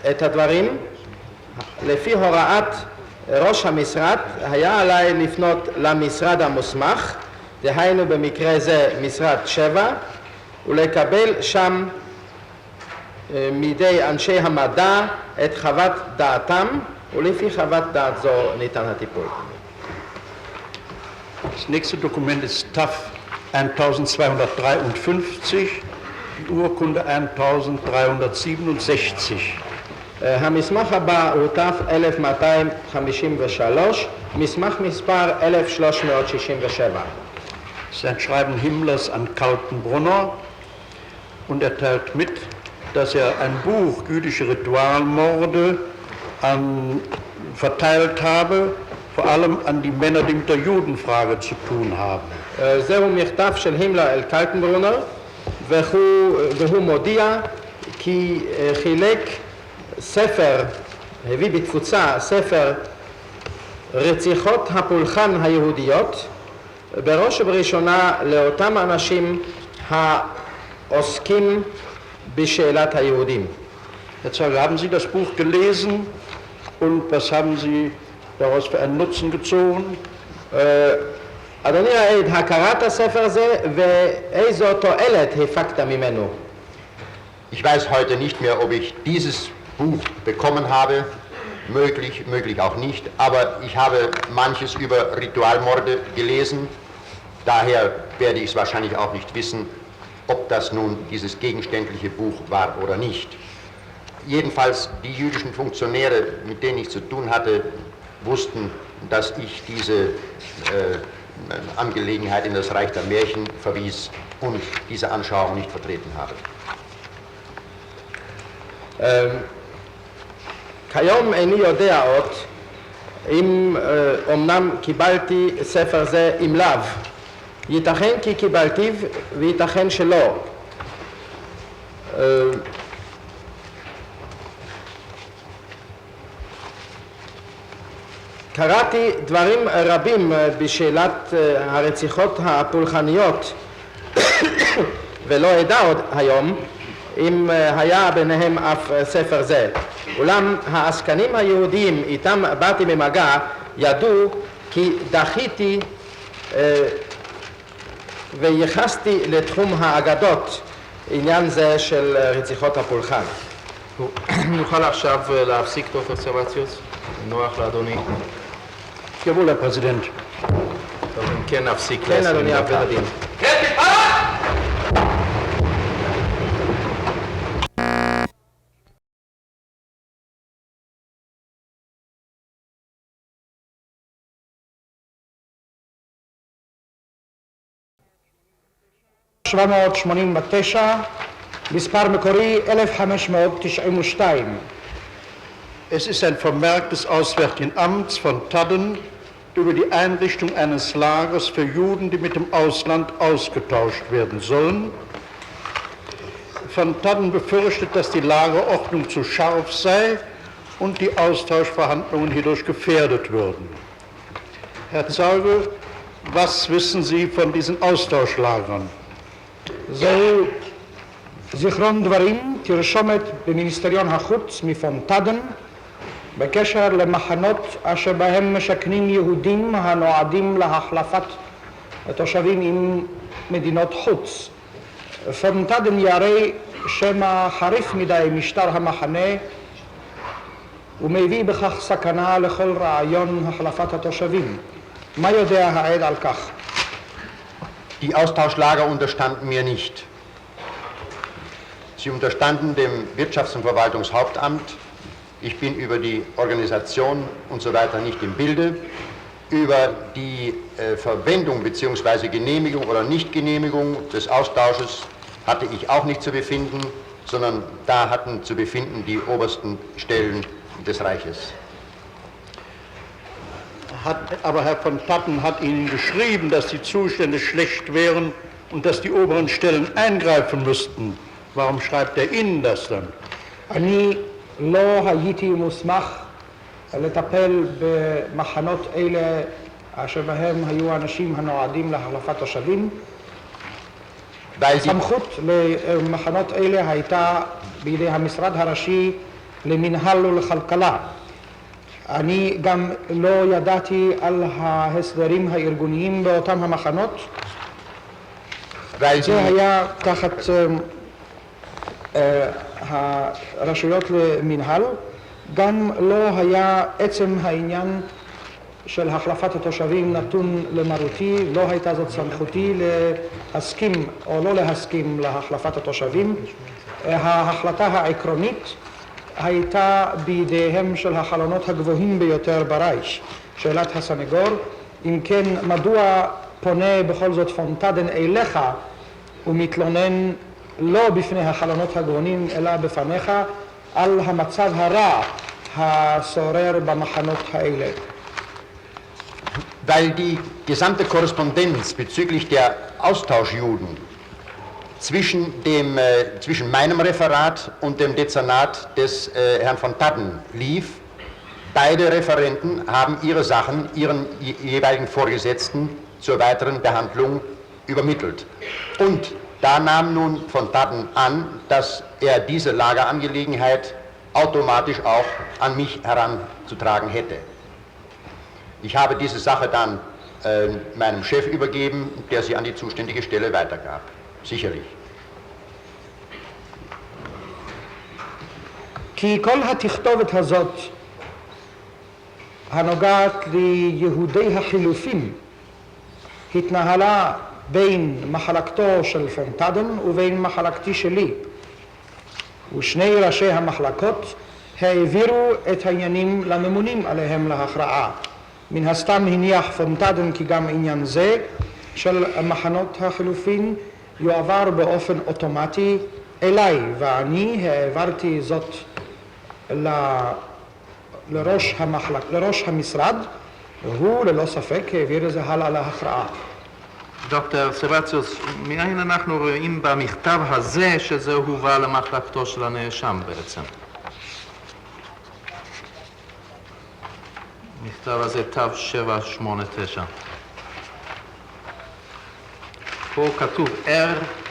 את הדברים. לפי הוראת ראש המשרד היה עליי לפנות למשרד המוסמך, דהיינו במקרה זה משרד 7, ולקבל שם מידי אנשי המדע את חוות דעתם, ולפי חוות דעת זו ניתן הטיפול. Das nächste Dokument ist TAF 1253, die Urkunde 1267. המסמך הבא הוא תף 1253, מסמך מספר 1367. Das ist ein Schreiben Himmlers an Kaltenbrunner, und er teilt mit, dass er ein Buch jüdische Ritualmorde verteilt habe, vor allem an die Männer, die mit der Judenfrage zu tun haben. זהו מכתב של הימלר אל קלטנברונר, והוא מודיע כי חילק ספר הביא בתפוצה ספר רציחות הפולחן היהודיות, בראש ובראשונה לאותם אנשים העוסקים בשאלת היהודים. Herr Zeuge, haben Sie das Buch gelesen und was haben Sie daraus für einen Nutzen gezogen? אדוני העד, הקראת הספר הזה ואיזו תועלת הפקת ממנו? Ich weiß heute nicht mehr, ob ich dieses Buch bekommen habe, möglich auch nicht, aber ich habe manches über Ritualmorde gelesen, daher werde ich es wahrscheinlich auch nicht wissen, ob das nun dieses gegenständliche Buch war oder nicht. Jedenfalls die jüdischen Funktionäre, mit denen ich zu tun hatte, wussten, dass ich diese Angelegenheit in das Reich der Märchen verwies und diese Anschauung nicht vertreten habe. כיום איני יודע עוד אם אמנם קיבלתי ספר זה אם לאו. ייתכן כי קיבלתיו וייתכן שלא. קראתי דברים רבים בשאלת הרציחות הפולחניות ולא אדע עוד היום אם היה ביניהם אף ספר זה. אולם העסקנים היהודים איתם באתי במגע ידעו כי דחיתי וייחסתי לתחום האגדות עניין זה של רציחות הפולחן. נוכל עכשיו להפסיק דוקטור סרבציוס? נוח לאדוני. Jawohl, Herr Präsident. אם כן נפסיק כן אדוני עבד הדין. ב-1789, מספר מקורי 1592. Es ist ein Vermerk des Auswärtigen Amts von Tadden über die Einrichtung eines Lagers für Juden, die mit dem Ausland ausgetauscht werden sollen. Von Tadden befürchtet, dass die Lagerordnung zu scharf sei und die Austauschverhandlungen hierdurch gefährdet würden. Herr Zeuge, was wissen Sie von diesen Austauschlagern? זהו זיכרון דברים תרשומת במיניסטריון החוץ מפון טאדן בקשר למחנות אשר בהם משכנים יהודים הנועדים להחלפת התושבים עם מדינות חוץ. פון טאדן יראה שמא חריף מדי משטר המחנה ומביא בכך סכנה לכל רעיון החלפת התושבים. מה יודע העד על כך? Die Austauschlager unterstanden mir nicht. Sie unterstanden dem Wirtschafts- und Verwaltungshauptamt. Ich bin über die Organisation und so weiter nicht im Bilde. Über die Verwendung bzw. Genehmigung oder Nichtgenehmigung des Austausches hatte ich auch nicht zu befinden, sondern da hatten zu befinden die obersten Stellen des Reiches. Aber Herr von Tadden hat Ihnen geschrieben, dass die Zustände schlecht wären und dass die oberen Stellen eingreifen müssten. Warum schreibt er Ihnen das dann? אני לא הייתי מוסמך לטפל במחנות אלה אשר בהם היו אנשים הנועדים להחלפת תושבים. הסמכות למחנות אלה הייתה בידי המשרד הראשי למינהל ולכלכלה. אני גם לא ידעתי על ההסדרים הארגוניים באותם המחנות. זה היה תחת הרשויות למינהל. גם לא היה עצם העניין של החלפת התושבים נתון למרותי, לא הייתה זאת סמכותי להסכים או לא להסכים להחלפת התושבים. ההחלטה העקרונית הייתה בידיהם של החלונות הגבוהים ביותר ברייש. שאלת הסנגור, אם כן, מדוע פונה בכל זאת פון טאדן אליך ומתלונן לא בפני החלונות הגבוהים אלא בפניך על המצב הרע השורר במחנות האלה? Weil die gesamte Korrespondenz bezüglich der Austauschjuden zwischen meinem Referat und dem Dezernat des Herrn von Tadden lief Beide Referenten haben ihre Sachen ihren jeweiligen Vorgesetzten zur weiteren Behandlung übermittelt. Und da nahm nun von Tadden an, dass er diese Lagerangelegenheit automatisch auch an mich heranzutragen hätte. Ich habe diese Sache dann meinem Chef übergeben, der sie an die zuständige Stelle weitergab. Sicherlich. כי כל התכתובת הזאת הנוגעת ליהודי החילופים התנהלה בין מחלקתו של פון טאדן ובין מחלקתי שלי, ושני ראשי המחלקות העבירו את העניינים לממונים עליהם להכרעה. מן הסתם הניח פון טאדן כי גם עניין זה של מחנות החילופין יועבר באופן אוטומטי אליי, ואני העברתי זאת לראש המשרד, והוא ללא ספק העביר את זה הלאה להכרעה. דוקטור סבציוס, מאין אנחנו רואים במכתב הזה שזה הובא למחלקתו של הנאשם בעצם? מכתב הזה תו 789. פה כתוב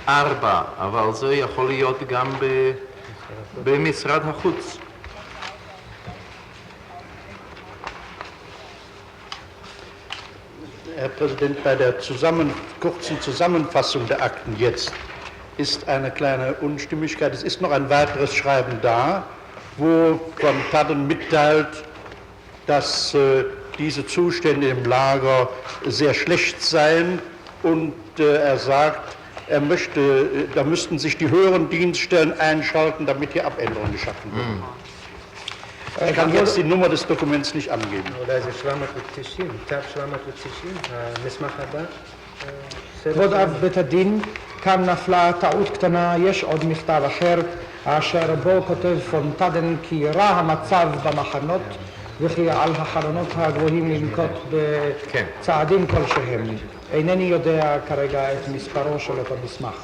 R4, אבל זה יכול להיות גם במשרד החוץ. Herr Präsident, bei der kurzen Zusammenfassung der Akten jetzt ist eine kleine Unstimmigkeit. Es ist noch ein weiteres Schreiben da, wo von Tadden mitteilt, dass diese Zustände im Lager sehr schlecht seien und er sagt, da müssten sich die höheren Dienststellen einschalten, damit hier Abänderungen geschaffen werden. Ich kann jetzt die Nummer des Dokuments nicht angeben. כבוד אב בית הדין, כאן נפלה טעות קטנה, יש עוד מכתב אחר אשר בו כותב פון טאדן כי רע המצב במחנות וכי על החלונות הגבוהים לנקוט בצעדים כלשהם. אינני יודע כרגע את מספרו של אותו מסמך.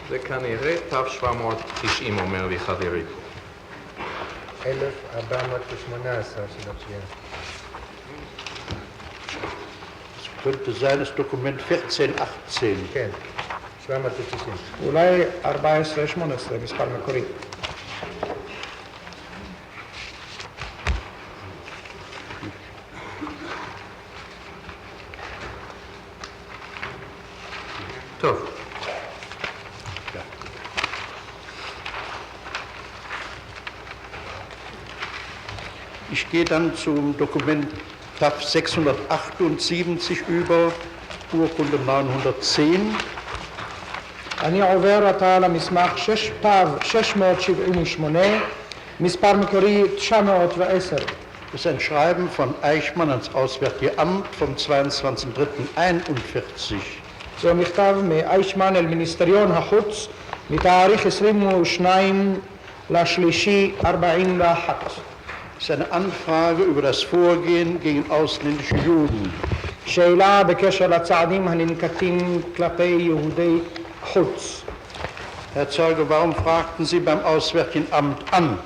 זה כנראה תו 790 אומר לי חברי. 1418 שלא ציין. Es könnte sein, das Dokument 1418. כן, 790. אולי 1418, מספר מקורי. טוב. Ich gehe dann zum Dokument TAF 678 über, Urkunde 910. אני עובר עתה למסמך 678, מספר מקורי 910. Das ist ein Schreiben von Eichmann ans Auswärtige Amt vom 22.03.41. זהו מכתב מאיישמן אל מיניסטריון החוץ מתאריך 22/3/41. Das ist eine Anfrage über das Vorgehen gegen ausländische Juden. שאלה בקשר לצעדים הננקטים כלפי יהודי חוץ. Herr Zeuge, warum fragten Sie beim Auswärtigen Amt an?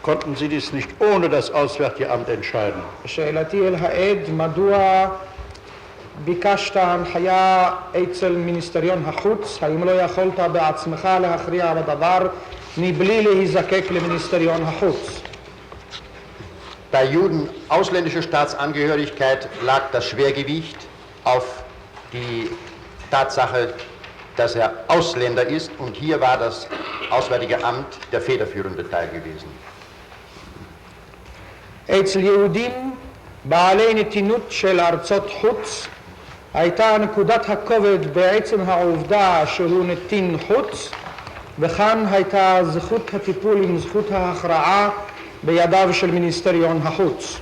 Konnten Sie dies nicht ohne das Auswärtige Amt entscheiden? שאלתי אל העד, מדוע ביקשת הנחיה אצל מיניסטריון החוץ? האם לא יכולת בעצמך להכריע בדבר מבלי להיזקק למיניסטריון החוץ? Bei Juden ausländischer Staatsangehörigkeit lag das Schwergewicht auf die Tatsache, dass er Ausländer ist, und hier war das Auswärtige Amt der federführende Teil gewesen. אצל יהודים בעלי נתינות של ארצות חוץ הייתה נקודת הכובד בעצם העובדה שהוא נתין חוץ, וכאן הייתה זכות הטיפול עם זכות ההכרעה בידיו של מיניסטריון החוץ.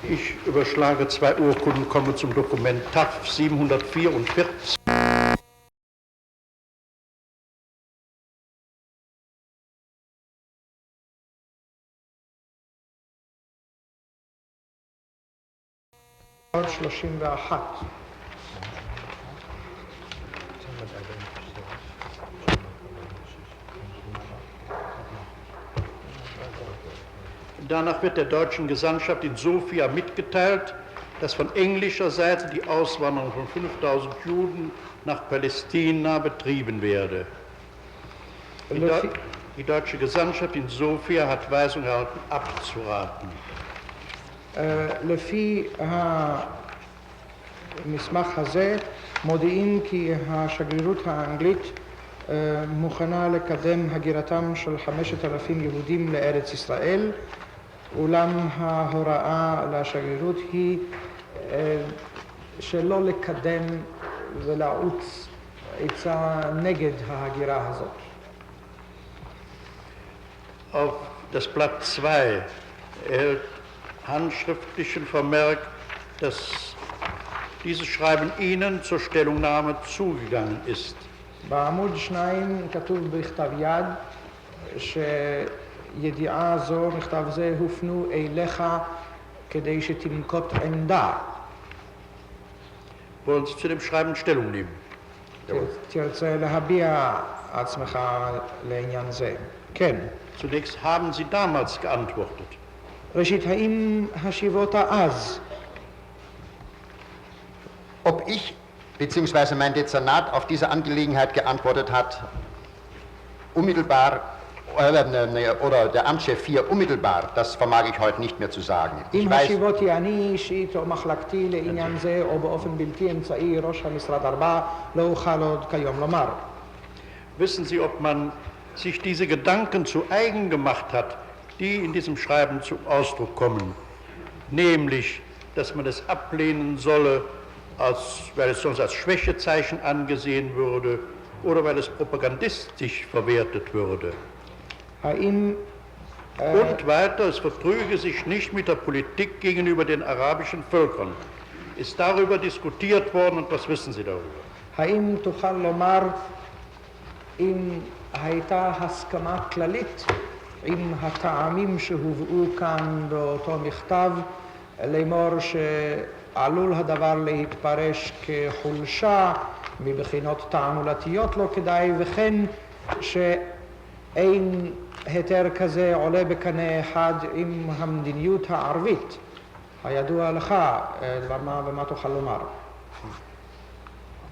Ich überschlage zwei Urkunden, komme zum Dokument TAF 744. Danach wird der deutschen Gesandtschaft in Sofia mitgeteilt, dass von englischer Seite die Auswanderung von 5000 Juden nach Palästina betrieben werde. Die deutsche Gesandtschaft in Sofia hat Weisung erhalten, abzuraten. לפי המסמך הזה מודיעים כי השגרירות האנגלית מוכנה לקדם הגירתם של 5,000 יהודים לארץ ישראל, אולם ההוראה לשגרירות היא שלא לקדם ולעוץ עצה נגד ההגירה הזאת. Auf das Blatt 2 erhält handschriftlichen Vermerk, dass dieses Schreiben Ihnen zur Stellungnahme zugegangen ist. בעמוד 2 כתוב בכתב יד שידיעה זו, מכתב זה, הופנו אליך כדי שתנקוט עמדה. Wollen Sie zu dem Schreiben Stellung nehmen? תרצה להביע עצמך לעניין זה. כן. Zunächst haben Sie damals geantwortet. ראשית, האם השיבות אז? Ob ich bzw. mein Dezernat auf diese Angelegenheit geantwortet hat, unmittelbar, oder der Amtschef 4 unmittelbar, das vermag ich heute nicht mehr zu sagen. אם השיבותי אני אישית או מחלקתי לעניין זה או באופן בלתי אמצעי ראש המשרד 4, לא אוכל עוד כיום לומר. Wissen Sie, ob man sich diese Gedanken zu eigen gemacht hat, die in diesem Schreiben zum Ausdruck kommen, nämlich, dass man es ablehnen solle, weil es sonst als Schwächezeichen angesehen würde oder weil es propagandistisch verwertet würde. Und weiter, es vertrüge sich nicht mit der Politik gegenüber den arabischen Völkern. Ist darüber diskutiert worden und was wissen Sie darüber? האם תוכל לומר אם הייתה הסכמה כללית עם הטעמים שהובאו כאן באותו מכתב, לאמור שעלול הדבר להתפרש כחולשה מבחינות תעמולתיות לא כדאי, וכן שאין היתר כזה עולה בקנה אחד עם המדיניות הערבית. הידוע לך דבר מה ומה תוכל לומר?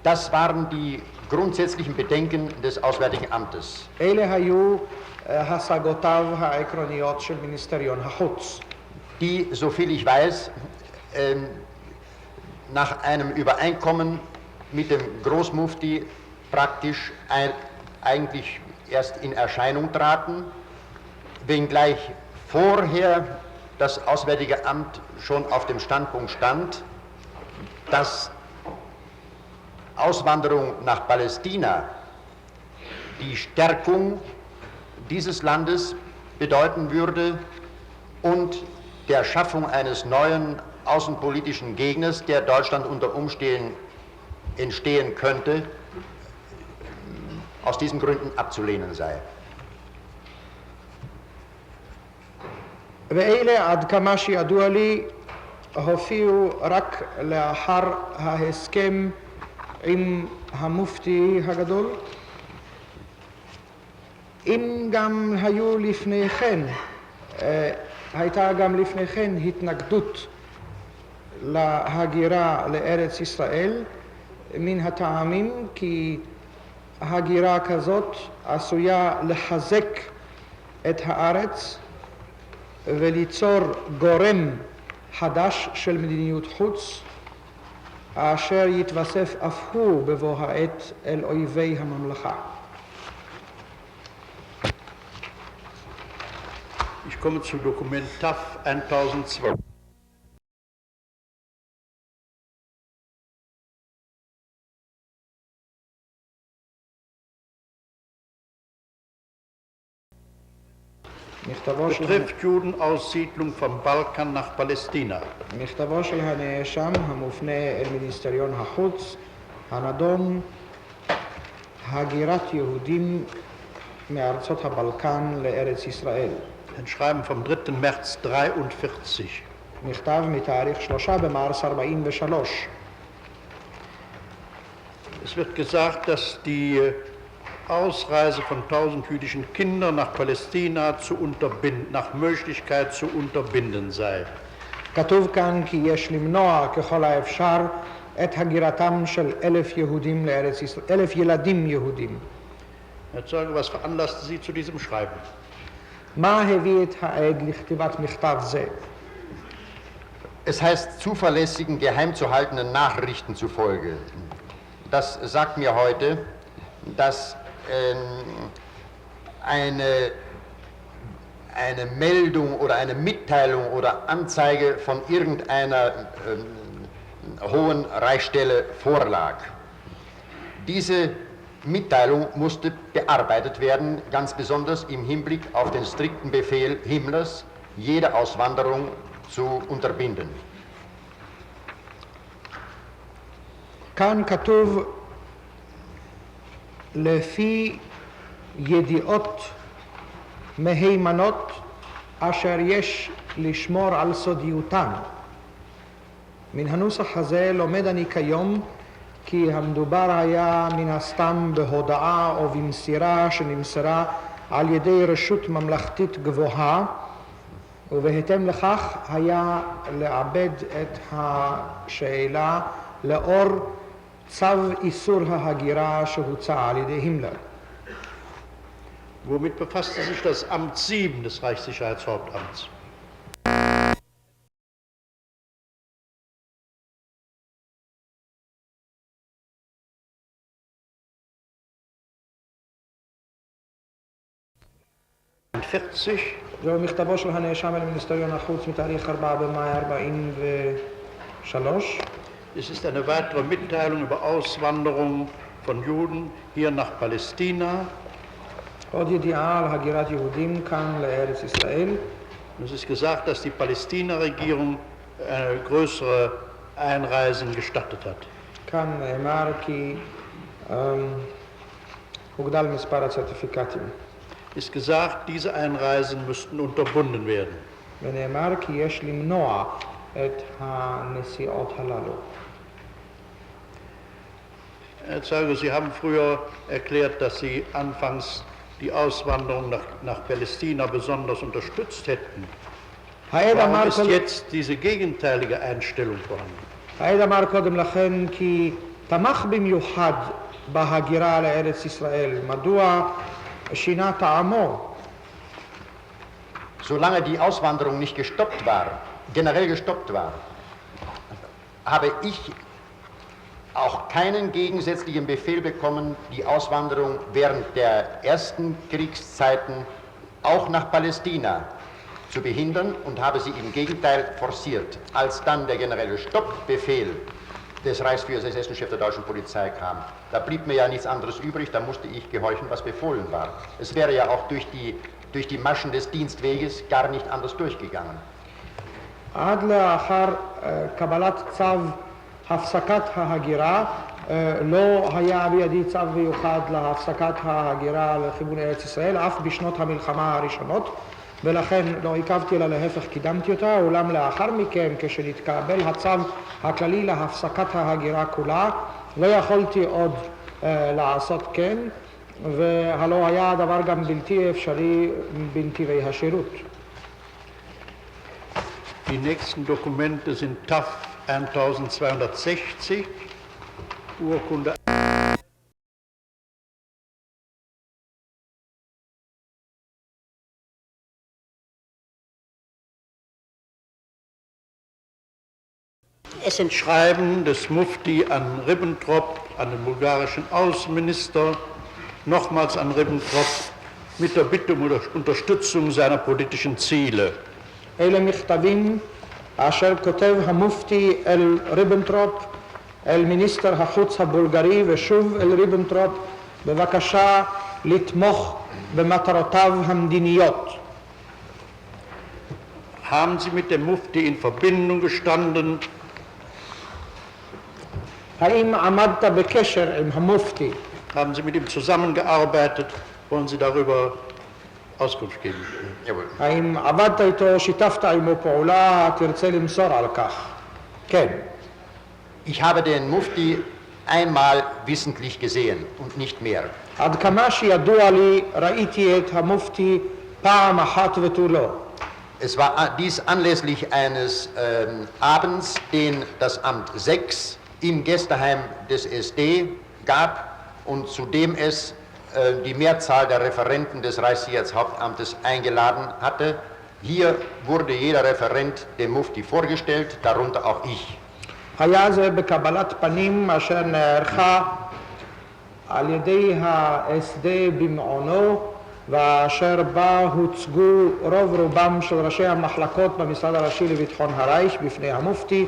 Das waren die grundsätzlichen Bedenken des Auswärtigen Amtes. אלה היו השגותיו העקרוניות של מיניסטריון החוץ. Die, soviel ich weiß, nach einem Übereinkommen mit dem Großmufti praktisch eigentlich erst in Erscheinung traten, wenngleich vorher das Auswärtige Amt schon auf dem Standpunkt stand, dass Auswanderung nach Palästina die Stärkung dieses Landes bedeuten würde und der Schaffung eines neuen außenpolitischen Gegners, der Deutschland unter Umständen entstehen könnte, aus diesen Gründen abzulehnen sei. ואלה עד כמה שידוע לי הופיעו רק לאחר ההסכם עם המופתי הגדול. אם גם היו לפני כן, הייתה גם לפני כן התנגדות להגירה לארץ ישראל, מן הטעמים כי הגירה כזאת עשויה לחזק את הארץ וליצור גורם חדש של מדיניות חוץ, אשר יתווסף אף הוא בבוא העת אל אויבי הממלכה. Ich komme zu Dokument TAF 1002. Betrifft Judenaussiedlung vom Balkan nach Palästina. מכתבו של הנאשם המופנה אל מיניסטריון החוץ הנדון הגירת יהודים מארצות הבלקן לארץ ישראל. Ein Schreiben vom 3. März 43. מכתב מתאריך 3 במרס 43. Es wird gesagt, dass die Ausreise von 1000 jüdischen Kindern nach Palästina nach Möglichkeit zu unterbinden sei. כתוב כאן כי יש למנוע ככל האפשר את הגירתם של 1,000 ילדים יהודים. Herr Zeuge, was veranlasste Sie zu diesem Schreiben? מה הביא את העד לכתיבת מכתב זה? Es heißt zuverlässigen, geheim zu haltenden Nachrichten zufolge. Das sagt mir heute, dass eine Meldung oder eine Mitteilung oder Anzeige von irgendeiner hohen Reichsstelle vorlag. Diese Mitteilung musste bearbeitet werden, ganz besonders im Hinblick auf den strikten Befehl Himmlers, jede Auswanderung zu unterbinden. כאן כתוב לפי ידיעות מהימנות אשר יש לשמור על סודיותן. מן הנוסח הזה לומד אני כיום כי המדובר היה מן הסתם בהודעה או במסירה שנמסרה על ידי רשות ממלכתית גבוהה, ובהתאם לכך היה לעבד את השאלה לאור צו איסור ההגירה שהוצא על ידי הימלר. Womit befasste sich das Amt 7 des Reichssicherheitshauptamts? זהו מכתבו של הנאשם אל מיניסטריון החוץ מתאריך 4 במאי 43. Es ist eine weitere Mitteilung über Auswanderung von Juden hier nach Palästina. עוד ידיעה על הגירת יהודים כאן לארץ ישראל. Es ist gesagt, dass die Palästina-Regierung größere Einreisen gestattet hat. כאן נאמר כי הוגדל מספר הצרטיפיקטים. Ist gesagt, diese Einreisen müssten unterbunden werden. ונאמר כי יש למנוע את הנסיעות הללו. Herr Zeuge, Sie haben früher erklärt, dass Sie anfangs die Auswanderung nach Palästina besonders unterstützt hätten. Warum ist jetzt diese gegenteilige Einstellung vorhanden? העד אמר קודם לכן כי תמך במיוחד בהגירה לארץ ישראל. מדוע שינה טעמו? Solange die Auswanderung nicht gestoppt war, generell gestoppt war, habe ich auch keinen gegensätzlichen Befehl bekommen, die Auswanderung während der ersten Kriegszeiten auch nach Palästina zu behindern und habe sie im Gegenteil forciert. Als dann der generelle Stoppbefehl des Reichsführers SS-Chefs der deutschen Polizei kam, da blieb mir ja nichts anderes übrig, da musste ich gehorchen, was befohlen war. Es wäre ja auch durch die Maschen des Dienstweges gar nicht anders durchgegangen. עד לאחר קבלת צו הפסקת ההגירה לא היה בידי צו מיוחד להפסקת ההגירה לכיוון ארץ ישראל אף בשנות המלחמה הראשונות, ולכן לא עיכבתי אלא להפך קידמתי אותה. אולם לאחר מכן כשנתקבל הצו הכללי להפסקת ההגירה כולה לא יכולתי עוד לעשות כן, והלא היה הדבר גם בלתי אפשרי בנתיבי השירות. Die nächsten Dokumente sind TAF 1260, Urkunde. Es sind Schreiben des Mufti an Ribbentrop, an den bulgarischen Außenminister, nochmals an Ribbentrop, mit der Bitte um Unterstützung seiner politischen Ziele. אלה מכתבים אשר כותב המופתי אל ריבנטרופ, אל מיניסטר החוץ הבולגרי, ושוב אל ריבנטרופ, בבקשה לתמוך במטרותיו המדיניות. Haben Sie mit dem Mufti in Verbindung gestanden? האם עמדת בקשר עם המופתי? Haben Sie mit ihm zusammengearbeitet? Wollen Sie darüber Auskunft geben? Jawohl. האם עבדת איתו, שיתפת עמו פעולה, תרצה למסור על כך? כן. Ich habe den Mufti einmal wissentlich gesehen und nicht mehr. עד כמה שידוע לי, ראיתי את המופתי פעם אחת ותו לא. Es war dies anlässlich eines Abends, den das Amt 6 im Gästeheim des SD gab und zu dem es die Mehrzahl der Referenten des Reichssicherheitshauptamtes eingeladen hatte. Hier wurde jeder Referent dem Mufti vorgestellt, darunter auch ich. היה זה בקבלת פנים אשר נערכה על ידי ה-SD במעונו ואשר בה הוצגו רוב רובם של ראשי המחלקות במשרד הראשי לביטחון הרייך בפני המופתי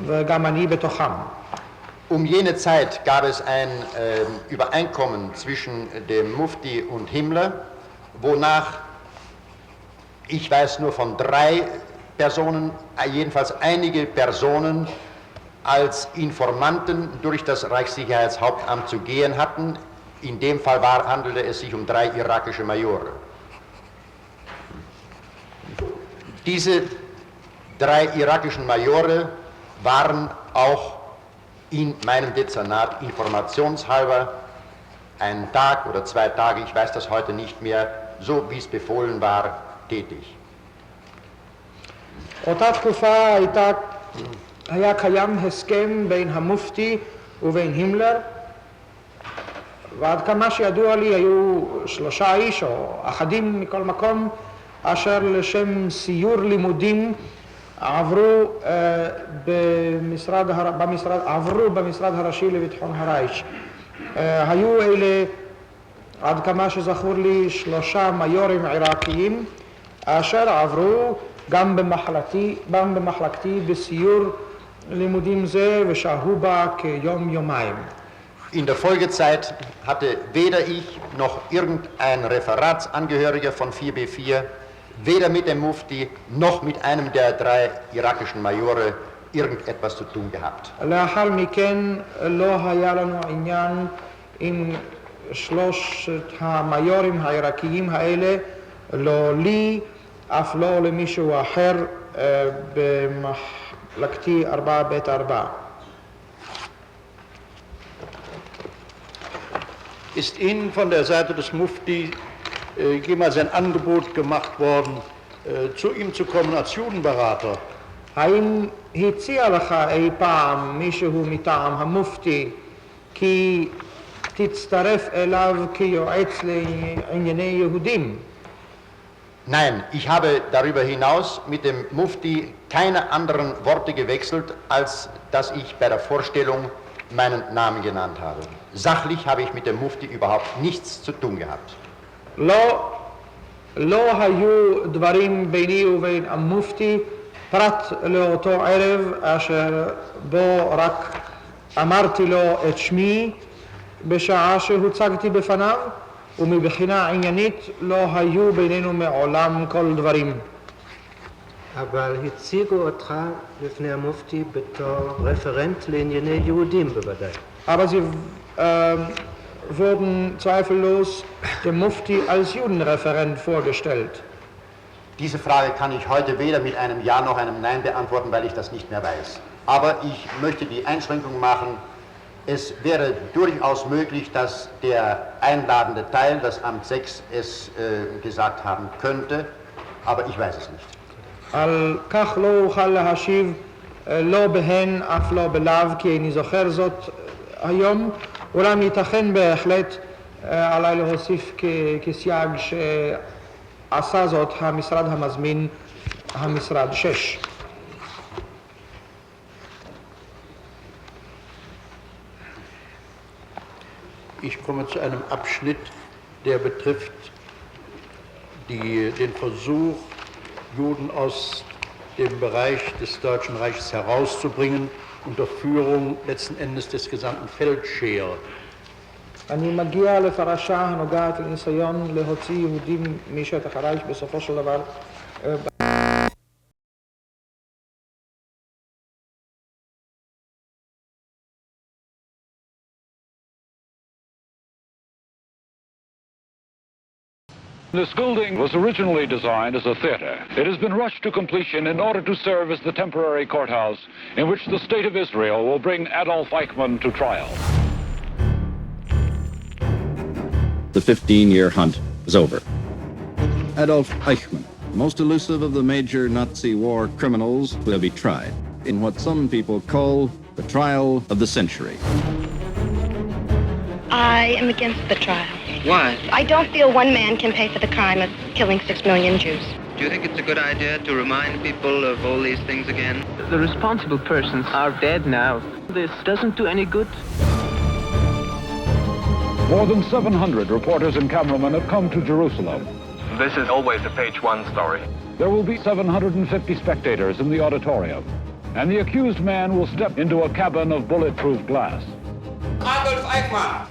וגם אני בתוכם. Jene Zeit gab es ein Übereinkommen zwischen dem Mufti und Himmler, wonach, ich weiß nur von 3 Personen, jedenfalls einige Personen als Informanten durch das Reichssicherheitshauptamt zu gehen hatten. In dem Fall handelte es sich um 3 irakische Majore. Diese 3 irakischen Majore waren auch in meinem Dezernat informationshalber einen Tag oder 2 Tage, ich weiß das heute nicht mehr, so wie es befohlen war, tätig. אותה תקופה היה קיים הסכם בין המופתי ובין הימלר, ועד כמה שידוע לי היו 3 איש או אחדים מכל מקום אשר לשם סיור לימודים עברו במשרד הראשי לביטחון הרייך. היו אלה, עד כמה שזכור לי, 3 מיורים עיראקיים אשר עברו גם במחלקתי בסיור לימודים זה ושהו בה כיום-יומיים. In der Folgezeit hatte weder ich noch irgendein Referatsangehöriger von 4B4, weder mit dem Mufti noch mit einem der 3 irakischen Majore irgendetwas zu tun gehabt. לאחר מכן לא היה לנו עניין עם 3 המיורים העיראקיים האלה, לא לי, אף לא למישהו אחר במחלקתי 4ב4. Ist Ihnen von der Seite des Mufti jemals ein Angebot gemacht worden, zu ihm zu kommen als Judenberater? האם הציע לך אי פעם מישהו מטעם המופתי כי תצטרף אליו כיועץ לענייני יהודים? Nein, ich habe darüber hinaus mit dem Mufti keine anderen Worte gewechselt, als dass ich bei der Vorstellung meinen Namen genannt habe. Sachlich habe ich mit dem Mufti überhaupt nichts zu tun gehabt. לא היו דברים ביני ובין המופתי פרט לאותו ערב אשר בו רק אמרתי לו את שמי בשעה שהוצגתי בפניו, ומבחינה עניינית לא היו בינינו מעולם כל דברים. אבל הציגו אותך לפני המופתי בתור רפרנט לענייני יהודים בוודאי. Aber sie wurden zweifellos dem Mufti als Judenreferent vorgestellt. Diese Frage kann ich heute weder mit einem Ja noch einem Nein beantworten, weil ich das nicht mehr weiß. Aber ich möchte die Einschränkung machen, es wäre durchaus möglich, dass der einladende Teil, das Amt 6, es gesagt haben könnte, aber ich weiß es nicht. על כך לא אוכל להשיב לא בהן אף לא בלאו, כי איני זוכר זאת היום, אולם ייתכן בהחלט עליי להוסיף כסייג שעשה זאת המשרד המזמין, המשרד 6. Ich komme zu einem Abschnitt, der betrifft den Versuch, Juden aus dem Bereich des Deutschen Reiches herauszubringen, unter Führung letzten Endes des gesandten Feldscheer. אני מגיע לפרשה הנוגעת לניסיון להוציא יהודים משטח הרייך בסופו של דבר This building was originally designed as a theater. It has been rushed to completion in order to serve as the temporary courthouse in which the State of Israel will bring Adolf Eichmann to trial. The 15-year hunt was over. Adolf Eichmann, most elusive of the major Nazi war criminals, will be tried in what some people call the trial of the century. I am against the trial. Why? I don't feel one man can pay for the crime of killing 6 million Jews. Do you think it's a good idea to remind people of all these things again? The responsible persons are dead now. This doesn't do any good. More than 700 reporters and cameramen have come to Jerusalem. This is always a page one story. There will be 750 spectators in the auditorium, and the accused man will step into a cabin of bulletproof glass. אדולף אייכמן,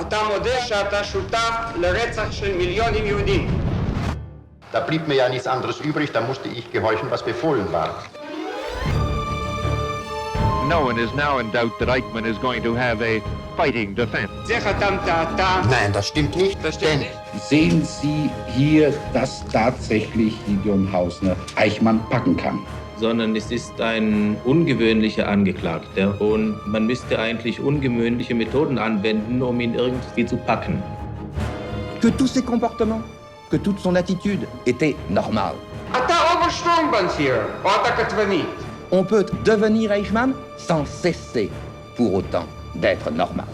אתה מודה שאתה שותף לרצח של מיליונים יהודים. Da blieb mir ja nichts anderes übrig, da musste ich gehorchen, was befohlen war. No one is now in doubt that Eichmann is going to have a fighting defense. Nein, das stimmt nicht. Denn sehen Sie hier, dass tatsächlich Gideon Hausner Eichmann packen kann? Sondern es ist ein ungewöhnlicher Angeklagter und man müsste eigentlich ungewöhnliche Methoden anwenden, um ihn irgendwie zu packen. Que tous ses comportements, que toute son attitude était normale. אתה Obersturmbannführer, oder כתבנית. On peut devenir Eichmann sans cesser pour autant d'être normal.